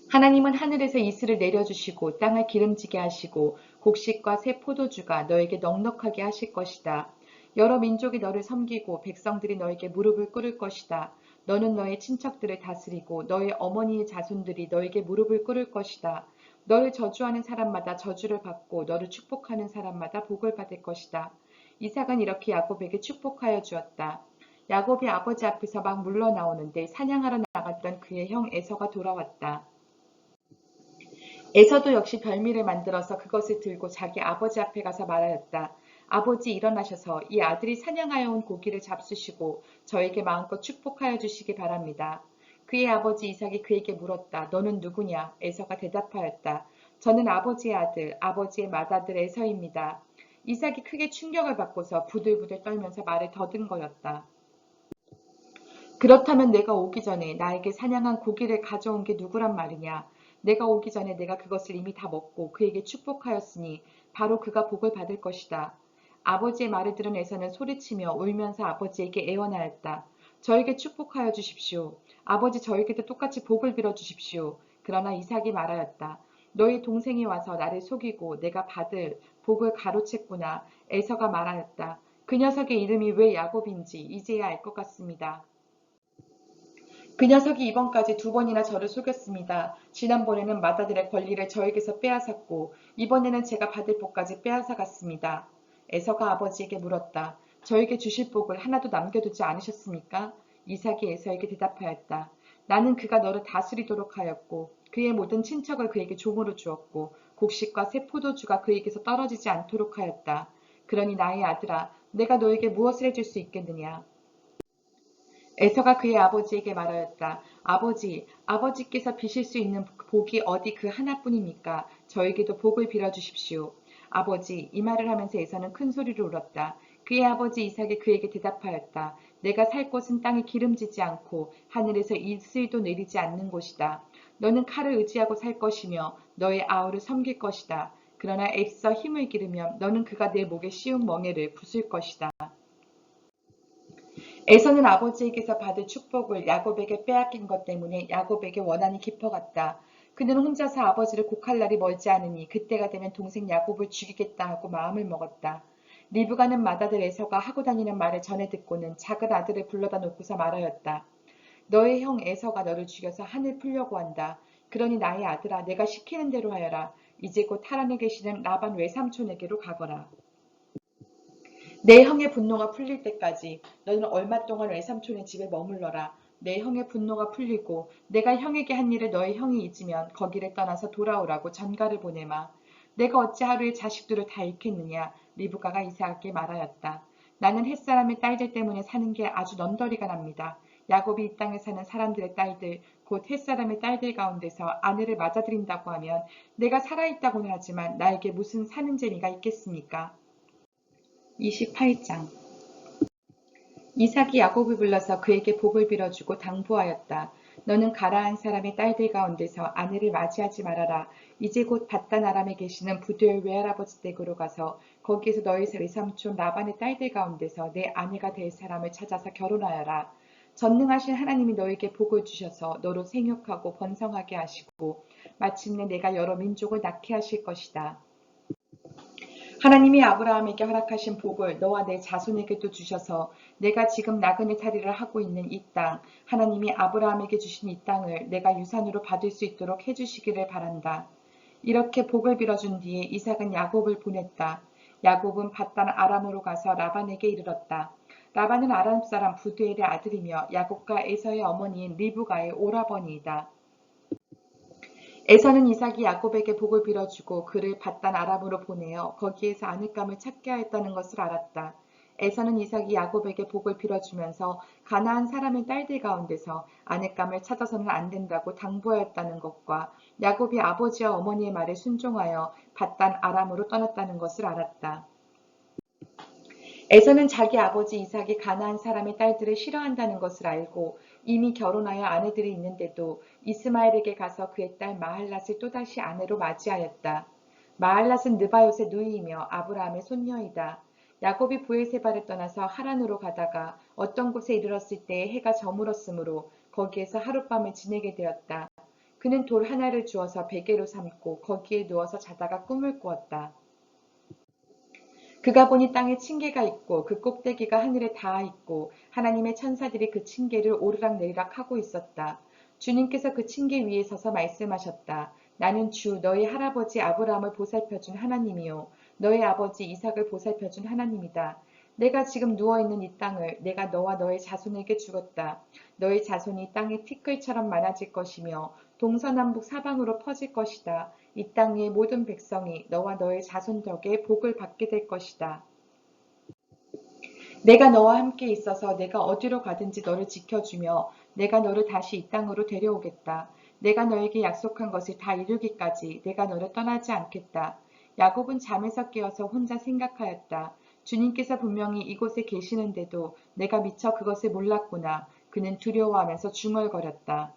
하나님은 하늘에서 이슬을 내려주시고 땅을 기름지게 하시고 곡식과 새 포도주가 너에게 넉넉하게 하실 것이다. 여러 민족이 너를 섬기고 백성들이 너에게 무릎을 꿇을 것이다. 너는 너의 친척들을 다스리고 너의 어머니의 자손들이 너에게 무릎을 꿇을 것이다. 너를 저주하는 사람마다 저주를 받고 너를 축복하는 사람마다 복을 받을 것이다. 이삭은 이렇게 야곱에게 축복하여 주었다. 야곱이 아버지 앞에서 막 물러나오는데 사냥하러 나갔던 그의 형 에서가 돌아왔다. 에서도 역시 별미를 만들어서 그것을 들고 자기 아버지 앞에 가서 말하였다. 아버지 일어나셔서 이 아들이 사냥하여 온 고기를 잡수시고 저에게 마음껏 축복하여 주시기 바랍니다. 그의 아버지 이삭이 그에게 물었다. 너는 누구냐? 에서가 대답하였다. 저는 아버지의 아들, 아버지의 맏아들 에서입니다. 이삭이 크게 충격을 받고서 부들부들 떨면서 말을 더듬거렸다. 그렇다면 내가 오기 전에 나에게 사냥한 고기를 가져온 게 누구란 말이냐? 내가 오기 전에 내가 그것을 이미 다 먹고 그에게 축복하였으니 바로 그가 복을 받을 것이다. 아버지의 말을 들은 에서는 소리치며 울면서 아버지에게 애원하였다. 저에게 축복하여 주십시오. 아버지 저에게도 똑같이 복을 빌어 주십시오. 그러나 이삭이 말하였다. 너희 동생이 와서 나를 속이고 내가 받을 복을 가로챘구나. 에서가 말하였다. 그 녀석의 이름이 왜 야곱인지 이제야 알 것 같습니다. 그 녀석이 이번까지 2번이나 저를 속였습니다. 지난번에는 맏아들의 권리를 저에게서 빼앗았고 이번에는 제가 받을 복까지 빼앗아갔습니다. 에서가 아버지에게 물었다. 저에게 주실 복을 하나도 남겨두지 않으셨습니까? 이삭이 에서에게 대답하였다. 나는 그가 너를 다스리도록 하였고 그의 모든 친척을 그에게 종으로 주었고 곡식과 새 포도주가 그에게서 떨어지지 않도록 하였다. 그러니 나의 아들아, 내가 너에게 무엇을 해줄 수 있겠느냐? 에서가 그의 아버지에게 말하였다. 아버지, 아버지께서 비실 수 있는 복이 어디 그 하나뿐입니까? 저에게도 복을 빌어주십시오. 아버지, 이 말을 하면서 에서는 큰 소리로 울었다. 그의 아버지 이삭이 그에게 대답하였다. 내가 살 곳은 땅이 기름지지 않고 하늘에서 이슬도 내리지 않는 곳이다. 너는 칼을 의지하고 살 것이며 너의 아우를 섬길 것이다. 그러나 애써 힘을 기르면 너는 그가 내 목에 씌운 멍에를 부술 것이다. 에서는 아버지에게서 받을 축복을 야곱에게 빼앗긴 것 때문에 야곱에게 원한이 깊어갔다. 그는 혼자서 아버지를 곡할 날이 멀지 않으니 그때가 되면 동생 야곱을 죽이겠다 하고 마음을 먹었다. 리브가는 맏아들 에서가 하고 다니는 말을 전해 듣고는 작은 아들을 불러다 놓고서 말하였다. 너의 형 에서가 너를 죽여서 한을 풀려고 한다. 그러니 나의 아들아, 내가 시키는 대로 하여라. 이제 곧 하란에 계시는 라반 외삼촌에게로 가거라. 내 형의 분노가 풀릴 때까지 너는 얼마 동안 외삼촌의 집에 머물러라. 내 형의 분노가 풀리고 내가 형에게 한 일을 너의 형이 잊으면 거기를 떠나서 돌아오라고 전가를 보내마. 내가 어찌 하루에 자식들을 다 잃겠느냐. 리브가가 이삭에게 말하였다. 나는 햇사람의 딸들 때문에 사는 게 아주 넌더리가 납니다. 야곱이 이 땅에 사는 사람들의 딸들, 곧 햇사람의 딸들 가운데서 아내를 맞아들인다고 하면 내가 살아있다고는 하지만 나에게 무슨 사는 재미가 있겠습니까? 28장 이삭이 야곱을 불러서 그에게 복을 빌어주고 당부하였다. 너는 가라한 사람의 딸들 가운데서 아내를 맞이하지 말아라. 이제 곧 밧단 아람에 계시는 부두엘 외할아버지 댁으로 가서 거기에서 너희 외삼촌 라반의 딸들 가운데서 내 아내가 될 사람을 찾아서 결혼하여라. 전능하신 하나님이 너에게 복을 주셔서 너로 생육하고 번성하게 하시고 마침내 내가 여러 민족을 낳게 하실 것이다. 하나님이 아브라함에게 허락하신 복을 너와 내 자손에게도 주셔서 내가 지금 나그네 살이를 하고 있는 이 땅, 하나님이 아브라함에게 주신 이 땅을 내가 유산으로 받을 수 있도록 해주시기를 바란다. 이렇게 복을 빌어준 뒤에 이삭은 야곱을 보냈다. 야곱은 밧단 아람으로 가서 라반에게 이르렀다. 라반은 아람 사람 부두엘의 아들이며 야곱과 에서의 어머니인 리브가의 오라버니이다. 에서는 이삭이 야곱에게 복을 빌어주고 그를 밧단 아람으로 보내어 거기에서 아내감을 찾게 하였다는 것을 알았다. 에서는 이삭이 야곱에게 복을 빌어주면서 가나안 사람의 딸들 가운데서 아내감을 찾아서는 안 된다고 당부하였다는 것과 야곱이 아버지와 어머니의 말에 순종하여 밧단 아람으로 떠났다는 것을 알았다. 에서는 자기 아버지 이삭이 가나안 사람의 딸들을 싫어한다는 것을 알고 이미 결혼하여 아내들이 있는데도 이스마엘에게 가서 그의 딸 마할랏을 또다시 아내로 맞이하였다. 마할랏은 느바요의 누이이며 아브라함의 손녀이다. 야곱이 브엘세바를 떠나서 하란으로 가다가 어떤 곳에 이르렀을 때에 해가 저물었으므로 거기에서 하룻밤을 지내게 되었다. 그는 돌 하나를 주어서 베개로 삼고 거기에 누워서 자다가 꿈을 꾸었다. 그가 보니 땅에 층계가 있고 그 꼭대기가 하늘에 닿아 있고 하나님의 천사들이 그 층계를 오르락내리락 하고 있었다. 주님께서 그 층계 위에 서서 말씀하셨다. 나는 주 너희 할아버지 아브라함을 보살펴준 하나님이요 너희 아버지 이삭을 보살펴준 하나님이다. 내가 지금 누워있는 이 땅을 내가 너와 너의 자손에게 주었다. 너의 자손이 땅의 티끌처럼 많아질 것이며 동서남북 사방으로 퍼질 것이다. 이 땅 위의 모든 백성이 너와 너의 자손 덕에 복을 받게 될 것이다. 내가 너와 함께 있어서 내가 어디로 가든지 너를 지켜주며 내가 너를 다시 이 땅으로 데려오겠다. 내가 너에게 약속한 것을 다 이루기까지 내가 너를 떠나지 않겠다. 야곱은 잠에서 깨어서 혼자 생각하였다. 주님께서 분명히 이곳에 계시는데도 내가 미처 그것을 몰랐구나. 그는 두려워하면서 중얼거렸다.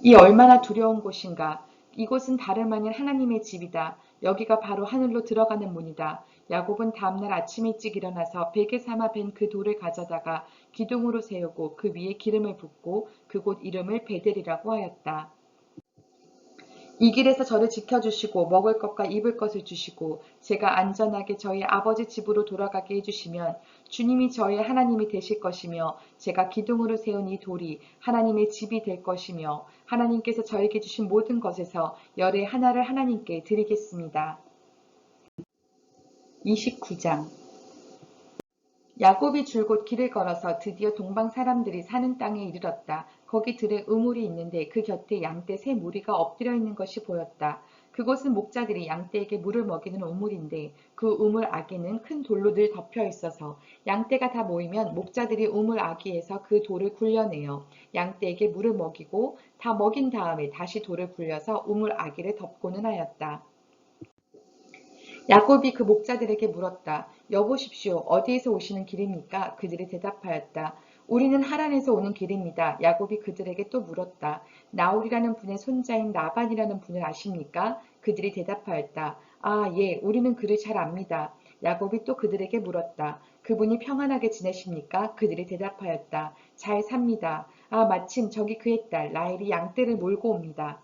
이 얼마나 두려운 곳인가. 이곳은 다름 아닌 하나님의 집이다. 여기가 바로 하늘로 들어가는 문이다. 야곱은 다음날 아침 일찍 일어나서 베개 삼아 벤 그 돌을 가져다가 기둥으로 세우고 그 위에 기름을 붓고 그곳 이름을 베델이라고 하였다. 이 길에서 저를 지켜주시고 먹을 것과 입을 것을 주시고 제가 안전하게 저희 아버지 집으로 돌아가게 해주시면 주님이 저의 하나님이 되실 것이며 제가 기둥으로 세운 이 돌이 하나님의 집이 될 것이며 하나님께서 저에게 주신 모든 것에서 열의 하나를 하나님께 드리겠습니다. 29장 야곱이 줄곧 길을 걸어서 드디어 동방 사람들이 사는 땅에 이르렀다. 거기 들에 우물이 있는데 그 곁에 양떼 세 무리가 엎드려 있는 것이 보였다. 그곳은 목자들이 양떼에게 물을 먹이는 우물인데 그 우물 아귀는 큰 돌로 늘 덮여 있어서 양떼가 다 모이면 목자들이 우물 아귀에서 그 돌을 굴려내어 양떼에게 물을 먹이고 다 먹인 다음에 다시 돌을 굴려서 우물 아귀를 덮고는 하였다. 야곱이 그 목자들에게 물었다. 여보십시오. 어디에서 오시는 길입니까? 그들이 대답하였다. 우리는 하란에서 오는 길입니다. 야곱이 그들에게 또 물었다. 나홀이라는 분의 손자인 라반이라는 분을 아십니까? 그들이 대답하였다. 아, 예, 우리는 그를 잘 압니다. 야곱이 또 그들에게 물었다. 그분이 평안하게 지내십니까? 그들이 대답하였다. 잘 삽니다. 아, 마침 저기 그의 딸 라헬이 양떼를 몰고 옵니다.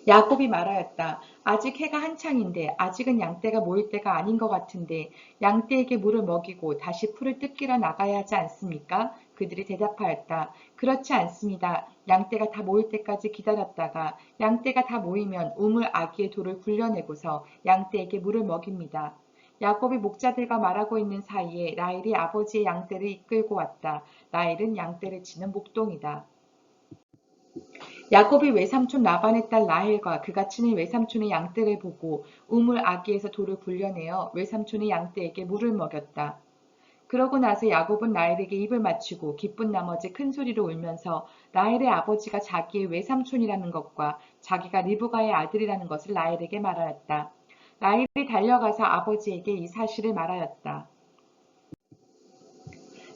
야곱이 말하였다. 아직 해가 한창인데 아직은 양떼가 모일 때가 아닌 것 같은데 양떼에게 물을 먹이고 다시 풀을 뜯기러 나가야 하지 않습니까? 그들이 대답하였다. 그렇지 않습니다. 양떼가 다 모일 때까지 기다렸다가 양떼가 다 모이면 우물 아기의 돌을 굴려내고서 양떼에게 물을 먹입니다. 야곱이 목자들과 말하고 있는 사이에 라헬이 아버지의 양떼를 이끌고 왔다. 라헬은 양떼를 치는 목동이다. 야곱이 외삼촌 라반의 딸 라헬과 그가 치는 외삼촌의 양떼를 보고 우물 아귀에서 돌을 굴려내어 외삼촌의 양떼에게 물을 먹였다. 그러고 나서 야곱은 라헬에게 입을 맞추고 기쁜 나머지 큰 소리로 울면서 라헬의 아버지가 자기의 외삼촌이라는 것과 자기가 리브가의 아들이라는 것을 라헬에게 말하였다. 라헬이 달려가서 아버지에게 이 사실을 말하였다.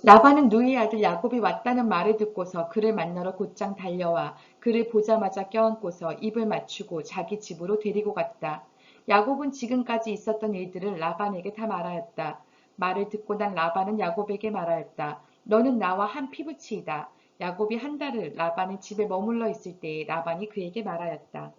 라반은 누이의 아들 야곱이 왔다는 말을 듣고서 그를 만나러 곧장 달려와 그를 보자마자 껴안고서 입을 맞추고 자기 집으로 데리고 갔다. 야곱은 지금까지 있었던 일들을 라반에게 다 말하였다. 말을 듣고 난 라반은 야곱에게 말하였다. 너는 나와 한 피부치이다. 야곱이 한 달을 라반의 집에 머물러 있을 때에 라반이 그에게 말하였다.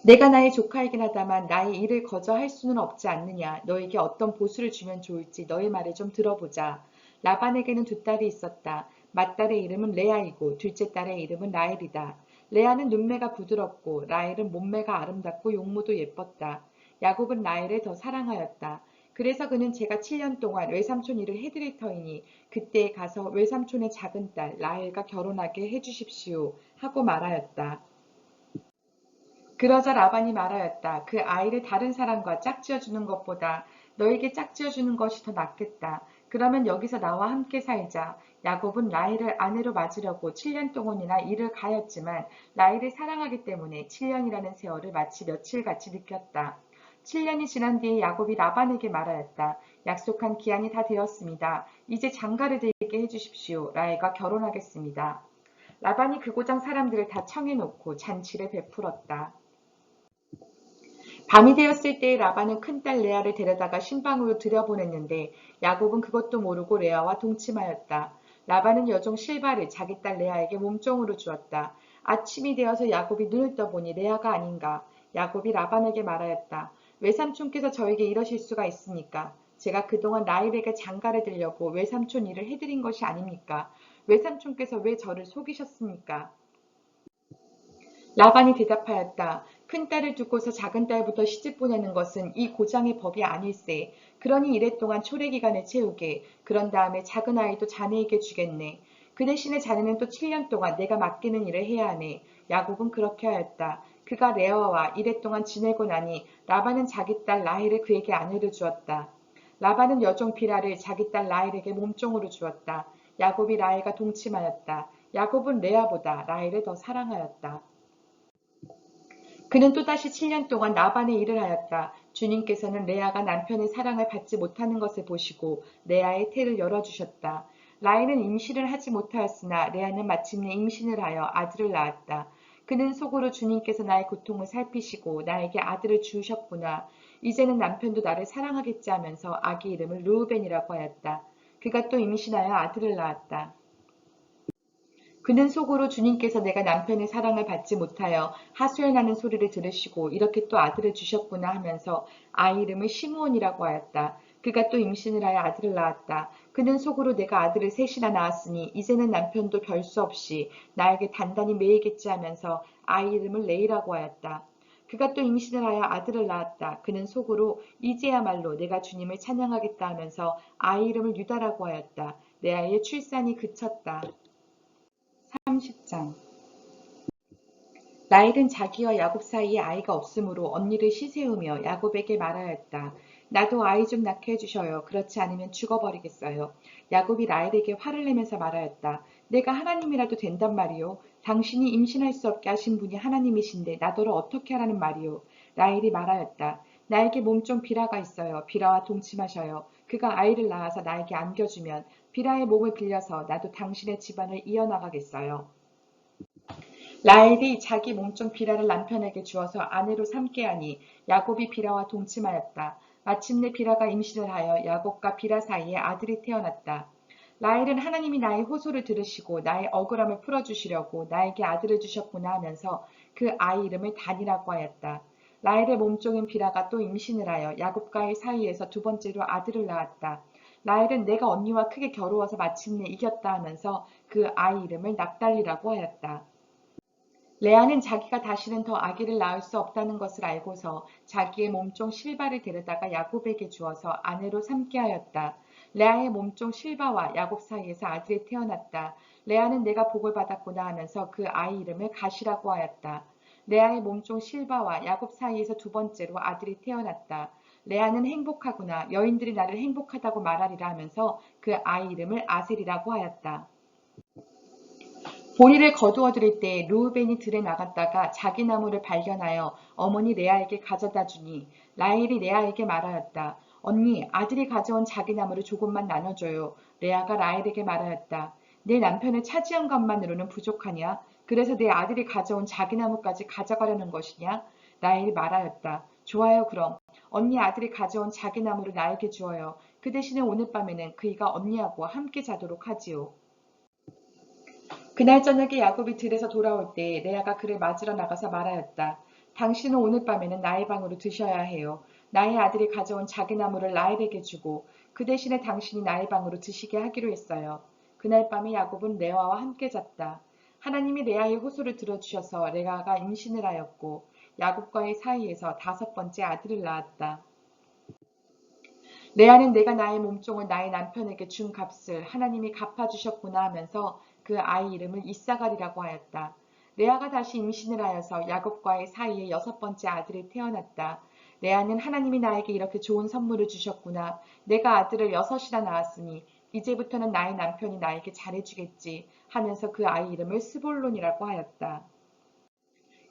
내가 나의 조카이긴 하다만 나의 일을 거저 할 수는 없지 않느냐. 너에게 어떤 보수를 주면 좋을지 너의 말을 좀 들어보자. 라반에게는 두 딸이 있었다. 맏딸의 이름은 레아이고 둘째 딸의 이름은 라헬이다. 레아는 눈매가 부드럽고 라헬은 몸매가 아름답고 용모도 예뻤다. 야곱은 라헬을 더 사랑하였다. 그래서 그는 제가 7년 동안 외삼촌 일을 해드릴 터이니 그때에 가서 외삼촌의 작은 딸 라헬과 결혼하게 해주십시오 하고 말하였다. 그러자 라반이 말하였다. 그 아이를 다른 사람과 짝지어 주는 것보다 너에게 짝지어 주는 것이 더 낫겠다. 그러면 여기서 나와 함께 살자. 야곱은 라헬을 아내로 맞으려고 7년 동안이나 일을 가했지만 라헬을 사랑하기 때문에 7년이라는 세월을 마치 며칠같이 느꼈다. 7년이 지난 뒤에 야곱이 라반에게 말하였다. 약속한 기한이 다 되었습니다. 이제 장가를 들게 해주십시오. 라헬과 결혼하겠습니다. 라반이 그 고장 사람들을 다 청해놓고 잔치를 베풀었다. 밤이 되었을 때에 라반은 큰딸 레아를 데려다가 신방으로 들여보냈는데 야곱은 그것도 모르고 레아와 동침하였다. 라반은 여종 실바를 자기 딸 레아에게 몸종으로 주었다. 아침이 되어서 야곱이 눈을 떠보니 레아가 아닌가. 야곱이 라반에게 말하였다. 외삼촌께서 저에게 이러실 수가 있습니까? 제가 그동안 라헬에게 장가를 들려고 외삼촌 일을 해드린 것이 아닙니까? 외삼촌께서 왜 저를 속이셨습니까? 라반이 대답하였다. 큰딸을 두고서 작은딸부터 시집 보내는 것은 이 고장의 법이 아닐세. 그러니 이랫동안 초래기간을 채우게. 그런 다음에 작은 아이도 자네에게 주겠네. 그 대신에 자네는 또 7년 동안 내가 맡기는 일을 해야 하네. 야곱은 그렇게 하였다. 그가 레아와 이랫동안 지내고 나니 라반은 자기 딸 라헬을 그에게 아내로 주었다. 라반은 여종 비라를 자기 딸 라헬에게 몸종으로 주었다. 야곱이 라헬과 동침하였다. 야곱은 레아보다 라헬을 더 사랑하였다. 그는 또다시 7년 동안 나반의 일을 하였다. 주님께서는 레아가 남편의 사랑을 받지 못하는 것을 보시고 레아의 태를 열어주셨다. 라헬은 임신을 하지 못하였으나 레아는 마침내 임신을 하여 아들을 낳았다. 그는 속으로 주님께서 나의 고통을 살피시고 나에게 아들을 주셨구나. 이제는 남편도 나를 사랑하겠지 하면서 아기 이름을 르우벤이라고 하였다. 그가 또 임신하여 아들을 낳았다. 그는 속으로 주님께서 내가 남편의 사랑을 받지 못하여 하소연하는 소리를 들으시고 이렇게 또 아들을 주셨구나 하면서 아이 이름을 시므온이라고 하였다. 그가 또 임신을 하여 아들을 낳았다. 그는 속으로 내가 아들을 셋이나 낳았으니 이제는 남편도 별 수 없이 나에게 단단히 매이겠지 하면서 아이 이름을 레이라고 하였다. 그가 또 임신을 하여 아들을 낳았다. 그는 속으로 이제야말로 내가 주님을 찬양하겠다 하면서 아이 이름을 유다라고 하였다. 내 아이의 출산이 그쳤다. 30장. 라헬은 자기와 야곱 사이에 아이가 없으므로 언니를 시세우며 야곱에게 말하였다. 나도 아이 좀 낳게 해주셔요. 그렇지 않으면 죽어버리겠어요. 야곱이 라헬에게 화를 내면서 말하였다. 내가 하나님이라도 된단 말이요. 당신이 임신할 수 없게 하신 분이 하나님이신데 나더러 어떻게 하라는 말이요. 라헬이 말하였다. 나에게 몸종 비라가 있어요. 비라와 동침하셔요. 그가 아이를 낳아서 나에게 안겨주면 비라의 몸을 빌려서 나도 당신의 집안을 이어나가겠어요. 라헬이 자기 몸종 비라를 남편에게 주어서 아내로 삼게 하니 야곱이 비라와 동침하였다. 마침내 비라가 임신을 하여 야곱과 비라 사이에 아들이 태어났다. 라헬은 하나님이 나의 호소를 들으시고 나의 억울함을 풀어주시려고 나에게 아들을 주셨구나 하면서 그 아이 이름을 단이라고 하였다. 라헬의 몸종인 비라가 또 임신을 하여 야곱과의 사이에서 두 번째로 아들을 낳았다. 라헬은 내가 언니와 크게 겨루어서 마침내 이겼다 하면서 그 아이 이름을 납달리라고 하였다. 레아는 자기가 다시는 더 아기를 낳을 수 없다는 것을 알고서 자기의 몸종 실바를 데려다가 야곱에게 주어서 아내로 삼게 하였다. 레아의 몸종 실바와 야곱 사이에서 아들이 태어났다. 레아는 내가 복을 받았구나 하면서 그 아이 이름을 가시라고 하였다. 레아의 몸종 실바와 야곱 사이에서 두 번째로 아들이 태어났다. 레아는 행복하구나. 여인들이 나를 행복하다고 말하리라 하면서 그 아이 이름을 아셀이라고 하였다. 보리를 거두어 들일 때 르우벤이 들에 나갔다가 자기 나무를 발견하여 어머니 레아에게 가져다 주니 라헬이 레아에게 말하였다. 언니, 아들이 가져온 자기 나무를 조금만 나눠줘요. 레아가 라헬에게 말하였다. 내 남편을 차지한 것만으로는 부족하냐? 그래서 내 아들이 가져온 자기 나무까지 가져가려는 것이냐? 라헬이 말하였다. 좋아요, 그럼. 언니 아들이 가져온 자기 나무를 나에게 주어요. 그 대신에 오늘 밤에는 그이가 언니하고 함께 자도록 하지요. 그날 저녁에 야곱이 들에서 돌아올 때 레아가 그를 맞으러 나가서 말하였다. 당신은 오늘 밤에는 나의 방으로 드셔야 해요. 나의 아들이 가져온 자기 나무를 라헬에게 주고 그 대신에 당신이 나의 방으로 드시게 하기로 했어요. 그날 밤에 야곱은 레아와 함께 잤다. 하나님이 레아의 호소를 들어주셔서 레아가 임신을 하였고 야곱과의 사이에서 다섯 번째 아들을 낳았다. 레아는 내가 나의 몸종을 나의 남편에게 준 값을 하나님이 갚아주셨구나 하면서 그 아이 이름을 이사갈이라고 하였다. 레아가 다시 임신을 하여서 야곱과의 사이에 여섯 번째 아들이 태어났다. 레아는 하나님이 나에게 이렇게 좋은 선물을 주셨구나. 내가 아들을 여섯이나 낳았으니 이제부터는 나의 남편이 나에게 잘해주겠지 하면서 그 아이 이름을 스볼론이라고 하였다.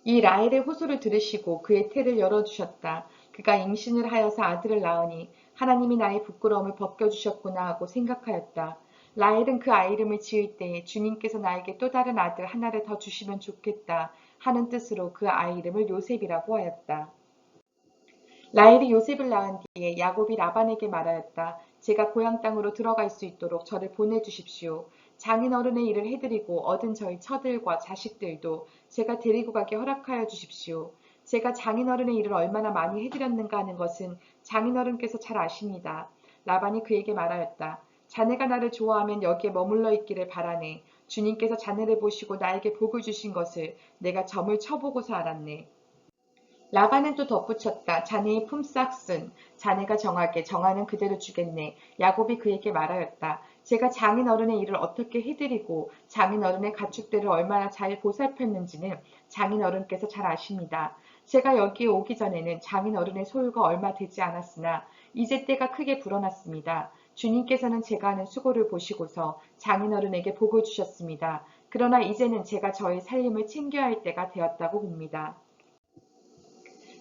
이 라헬의 호소를 들으시고 그의 태를 열어주셨다. 그가 임신을 하여서 아들을 낳으니 하나님이 나의 부끄러움을 벗겨주셨구나 하고 생각하였다. 라헬은 그 아이 이름을 지을 때에 주님께서 나에게 또 다른 아들 하나를 더 주시면 좋겠다 하는 뜻으로 그 아이 이름을 요셉이라고 하였다. 라헬이 요셉을 낳은 뒤에 야곱이 라반에게 말하였다. 제가 고향 땅으로 들어갈 수 있도록 저를 보내주십시오. 장인어른의 일을 해드리고 얻은 저희 처들과 자식들도 제가 데리고 가게 허락하여 주십시오. 제가 장인어른의 일을 얼마나 많이 해드렸는가 하는 것은 장인어른께서 잘 아십니다. 라반이 그에게 말하였다. 자네가 나를 좋아하면 여기에 머물러 있기를 바라네. 주님께서 자네를 보시고 나에게 복을 주신 것을 내가 점을 쳐보고서 알았네. 라반은 또 덧붙였다. 자네의 품삯은 자네가 정하게 정하는 그대로 주겠네. 야곱이 그에게 말하였다. 제가 장인어른의 일을 어떻게 해드리고 장인어른의 가축들을 얼마나 잘 보살폈는지는 장인어른께서 잘 아십니다. 제가 여기에 오기 전에는 장인어른의 소유가 얼마 되지 않았으나 이제 때가 크게 불어났습니다. 주님께서는 제가 하는 수고를 보시고서 장인어른에게 복을 주셨습니다. 그러나 이제는 제가 저의 살림을 챙겨야 할 때가 되었다고 봅니다.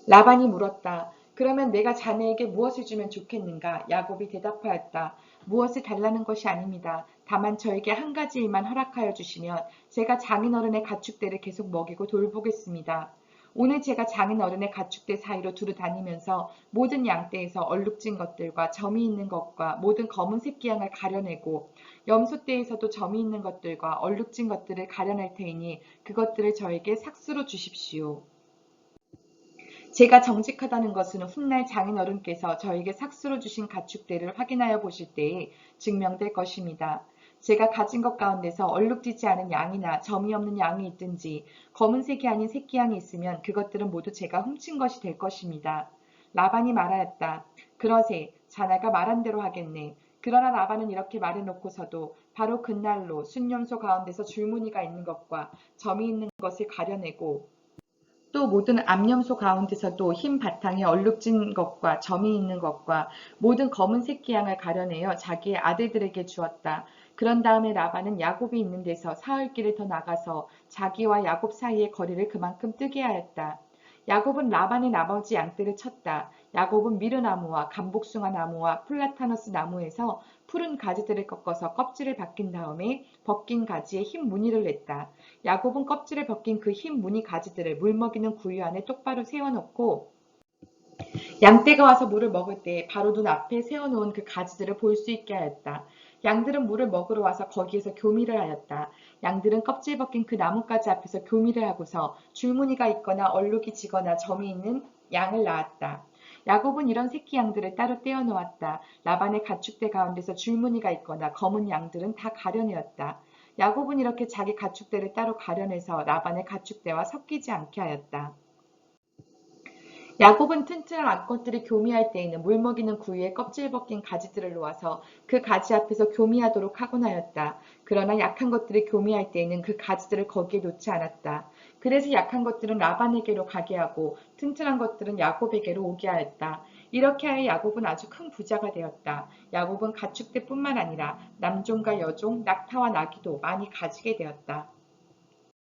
라반이 물었다. 그러면 내가 자네에게 무엇을 주면 좋겠는가? 야곱이 대답하였다. 무엇을 달라는 것이 아닙니다. 다만 저에게 한 가지 일만 허락하여 주시면 제가 장인어른의 가축들을 계속 먹이고 돌보겠습니다. 오늘 제가 장인어른의 가축대 사이로 두루 다니면서 모든 양떼에서 얼룩진 것들과 점이 있는 것과 모든 검은 새끼 양을 가려내고 염소떼에서도 점이 있는 것들과 얼룩진 것들을 가려낼 테이니 그것들을 저에게 삭수로 주십시오. 제가 정직하다는 것은 훗날 장인어른께서 저에게 삭수로 주신 가축대를 확인하여 보실 때에 증명될 것입니다. 제가 가진 것 가운데서 얼룩지지 않은 양이나 점이 없는 양이 있든지 검은색이 아닌 새끼 양이 있으면 그것들은 모두 제가 훔친 것이 될 것입니다. 라반이 말하였다. 그러세, 자네가 말한 대로 하겠네. 그러나 라반은 이렇게 말해놓고서도 바로 그날로 순념소 가운데서 줄무늬가 있는 것과 점이 있는 것을 가려내고 또 모든 암염소 가운데서도 흰 바탕에 얼룩진 것과 점이 있는 것과 모든 검은 새끼 양을 가려내어 자기의 아들들에게 주었다. 그런 다음에 라반은 야곱이 있는 데서 사흘 길을 더 나가서 자기와 야곱 사이의 거리를 그만큼 뜨게 하였다. 야곱은 라반의 아버지 양떼를 쳤다. 야곱은 미르나무와 감복숭아 나무와 플라타너스 나무에서 푸른 가지들을 꺾어서 껍질을 벗긴 다음에 벗긴 가지에 흰 무늬를 냈다. 야곱은 껍질을 벗긴 그 흰 무늬 가지들을 물먹이는 구유 안에 똑바로 세워놓고 양떼가 와서 물을 먹을 때 바로 눈 앞에 세워놓은 그 가지들을 볼 수 있게 하였다. 양들은 물을 먹으러 와서 거기에서 교미를 하였다. 양들은 껍질 벗긴 그 나뭇가지 앞에서 교미를 하고서 줄무늬가 있거나 얼룩이 지거나 점이 있는 양을 낳았다. 야곱은 이런 새끼 양들을 따로 떼어 놓았다. 라반의 가축대 가운데서 줄무늬가 있거나 검은 양들은 다 가려내었다. 야곱은 이렇게 자기 가축대를 따로 가려내서 라반의 가축대와 섞이지 않게 하였다. 야곱은 튼튼한 암컷들이 교미할 때에는 물먹이는 구유에 껍질 벗긴 가지들을 놓아서 그 가지 앞에서 교미하도록 하곤 하였다. 그러나 약한 것들이 교미할 때에는 그 가지들을 거기에 놓지 않았다. 그래서 약한 것들은 라반에게로 가게 하고 튼튼한 것들은 야곱에게로 오게 하였다. 이렇게 하여 야곱은 아주 큰 부자가 되었다. 야곱은 가축대뿐만 아니라 남종과 여종, 낙타와 나귀도 많이 가지게 되었다.